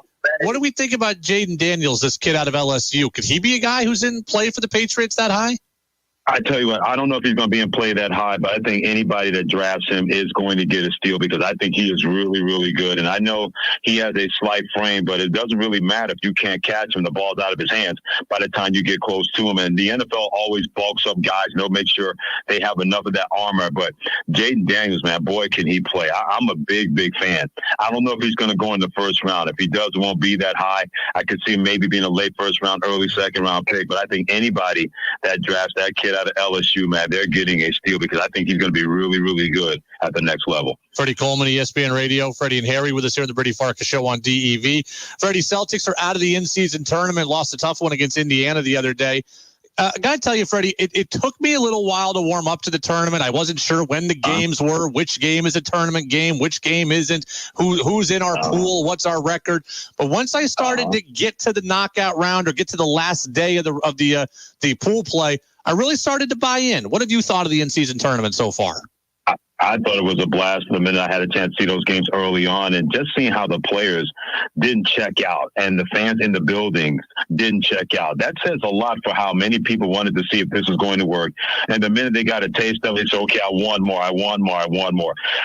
Speaker 1: What do we think about Jaden Daniels, this kid out of LSU? Could he be a guy who's in play for the Patriots that high?
Speaker 19: I tell you what, I don't know if he's going to be in play that high, but I think anybody that drafts him is going to get a steal because I think he is really, really good. And I know he has a slight frame, but it doesn't really matter if you can't catch him. The ball's out of his hands by the time you get close to him. And the NFL always bulks up guys, and they'll make sure they have enough of that armor. But Jaden Daniels, man, boy, can he play. I'm a big, big fan. I don't know if he's going to go in the first round. If he does, it won't be that high. I could see him maybe being a late first round, early second round pick. But I think anybody that drafts that kid out of LSU, man, they're getting a steal because I think he's going to be really, really good at the next level.
Speaker 1: Freddie Coleman, ESPN Radio. Freddie and Harry with us here on the Brady Farkas Show on DEV. Freddie, Celtics are out of the in-season tournament, lost a tough one against Indiana the other day. I got to tell you, Freddie, it took me a little while to warm up to the tournament. I wasn't sure when the games were, which game is a tournament game, which game isn't, who's in our pool, what's our record. But once I started to get to the knockout round or get to the last day of the pool play, I really started to buy in. What have you thought of the in-season tournament so far?
Speaker 19: I thought it was a blast the minute I had a chance to see those games early on, and just seeing how the players didn't check out and the fans in the buildings didn't check out. That says a lot for how many people wanted to see if this was going to work. And the minute they got a taste of it, they said, okay, I want more.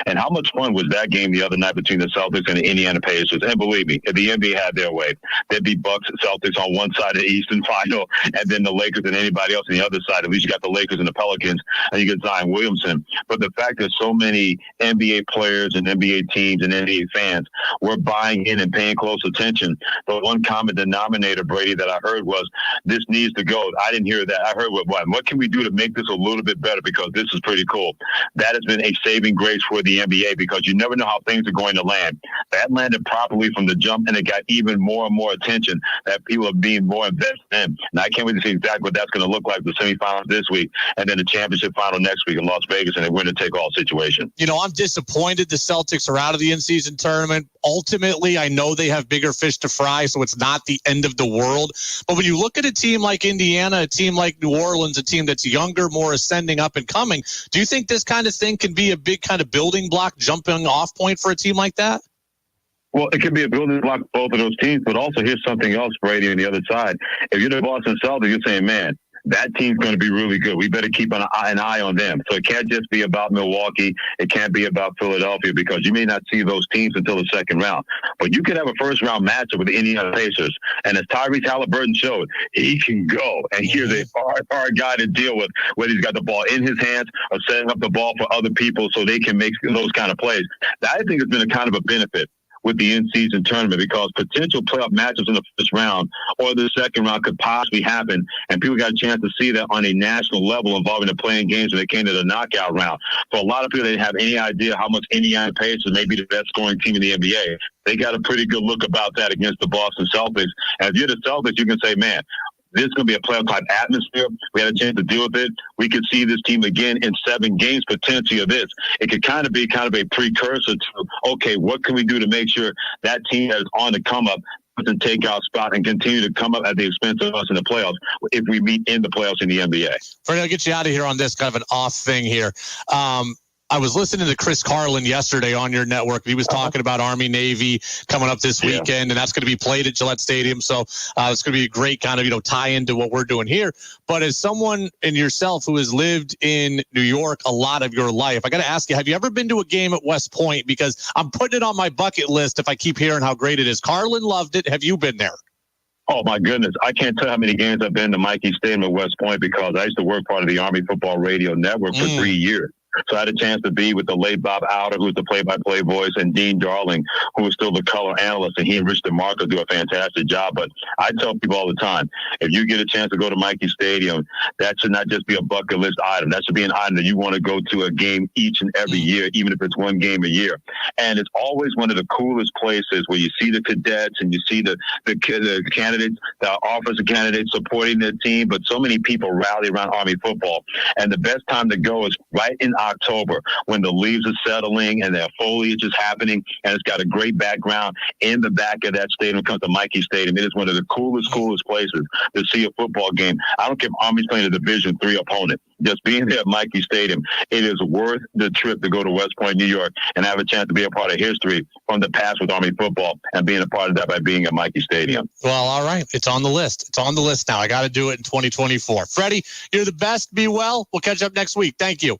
Speaker 19: And how much fun was that game the other night between the Celtics and the Indiana Pacers? And believe me, if the NBA had their way, there'd be Bucks and Celtics on one side of the Eastern Final, and then the Lakers and anybody else on the other side. At least you got the Lakers and the Pelicans, and you get Zion Williamson. But the fact that so many NBA players and NBA teams and NBA fans were buying in and paying close attention. The one common denominator, Brady, that I heard was this needs to go. I didn't hear that. I heard what can we do to make this a little bit better because this is pretty cool. That has been a saving grace for the NBA because you never know how things are going to land. That landed properly from the jump, and it got even more and more attention that people are being more invested in. And I can't wait to see exactly what that's going to look like, the semifinals this week and then the championship final next week in Las Vegas in a winner-take-all situation.
Speaker 1: You know, I'm disappointed the Celtics are out of the in-season tournament. Ultimately, I know they have bigger fish to fry, so it's not the end of the world. But when you look at a team like Indiana, a team like New Orleans, a team that's younger, more ascending, up and coming, do you think this kind of thing can be a big kind of building block, jumping off point for a team like that?
Speaker 19: Well, it could be a building block for both of those teams, but also here's something else, Brady, on the other side. If you're the Boston Celtics, you're saying, man, that team's going to be really good. We better keep an eye on them. So it can't just be about Milwaukee. It can't be about Philadelphia, because you may not see those teams until the second round. But you could have a first-round matchup with the Indiana Pacers. And as Tyrese Halliburton showed, he can go. And here's a hard guy to deal with, whether he's got the ball in his hands or setting up the ball for other people so they can make those kind of plays. That, I think, has been a kind of a benefit with the in-season tournament, because potential playoff matchups in the first round or the second round could possibly happen, and people got a chance to see that on a national level involving the playing games when they came to the knockout round. For a lot of people, they didn't have any idea how much Indiana Pacers may be the best scoring team in the NBA. They got a pretty good look about that against the Boston Celtics. And if you're the Celtics, you can say, man, this is going to be a playoff-type atmosphere. We had a chance to deal with it. We could see this team again in 7 games, potentially, of this. It could kind of be a precursor to, okay, what can we do to make sure that team that is on the come-up doesn't take our spot and continue to come up at the expense of us in the playoffs if we meet in the playoffs in the NBA.
Speaker 1: Freddie, I'll get you out of here on this kind of an off thing here. I was listening to Chris Carlin yesterday on your network. He was talking about Army-Navy coming up this weekend, and that's going to be played at Gillette Stadium. So it's going to be a great kind of, tie into what we're doing here. But as someone in yourself who has lived in New York a lot of your life, I got to ask you, have you ever been to a game at West Point? Because I'm putting it on my bucket list if I keep hearing how great it is. Carlin loved it. Have you been there?
Speaker 19: Oh, my goodness. I can't tell how many games I've been to Mikey Stadium at West Point, because I used to work part of the Army Football Radio Network for 3 years. So I had a chance to be with the late Bob Outer, who was the play-by-play voice, and Dean Darling, who was still the color analyst, and he and Rich DeMarco do a fantastic job. But I tell people all the time, if you get a chance to go to Mikey Stadium, that should not just be a bucket list item. That should be an item that you want to go to a game each and every year, even if it's 1 game a year. And it's always one of the coolest places where you see the cadets and you see the candidates, the offensive candidates supporting their team, but so many people rally around Army football. And the best time to go is right in October, when the leaves are settling and the foliage is happening, and it's got a great background in the back of that stadium. Comes to Mikey Stadium. It is one of the coolest places to see a football game. I don't care if Army's playing a Division III opponent. Just being there at Mikey Stadium, it is worth the trip to go to West Point, New York, and have a chance to be a part of history from the past with Army football, and being a part of that by being at Mikey Stadium.
Speaker 1: Well, all right. It's on the list. It's on the list now. I got to do it in 2024. Freddie, you're the best. Be well. We'll catch up next week. Thank you.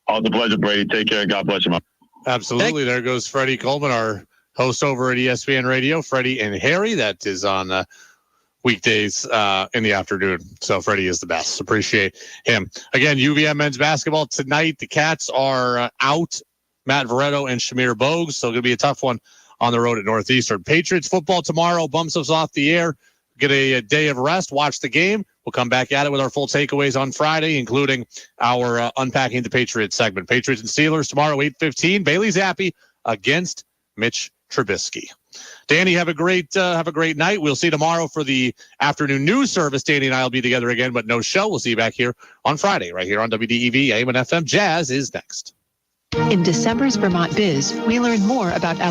Speaker 19: All the pleasure, Brady. Take care. God bless you, man.
Speaker 1: Absolutely. There goes Freddie Coleman, our host over at ESPN Radio. Freddie and Harry. That is on weekdays in the afternoon. So Freddie is the best. Appreciate him. Again, UVM men's basketball tonight. The Cats are out. Matt Veretto and Shamir Bogues. So it's going to be a tough one on the road at Northeastern. Patriots football tomorrow bumps us off the air. Get a day of rest. Watch the game. We'll come back at it with our full takeaways on Friday, including our Unpacking the Patriots segment. Patriots and Steelers tomorrow, 8:15. Bailey Zappi against Mitch Trubisky. Danny, have a great night. We'll see you tomorrow for the afternoon news service. Danny and I will be together again, but no show. We'll see you back here on Friday, right here on WDEV AM and FM. Jazz is next.
Speaker 2: In December's Vermont Biz, we learn more about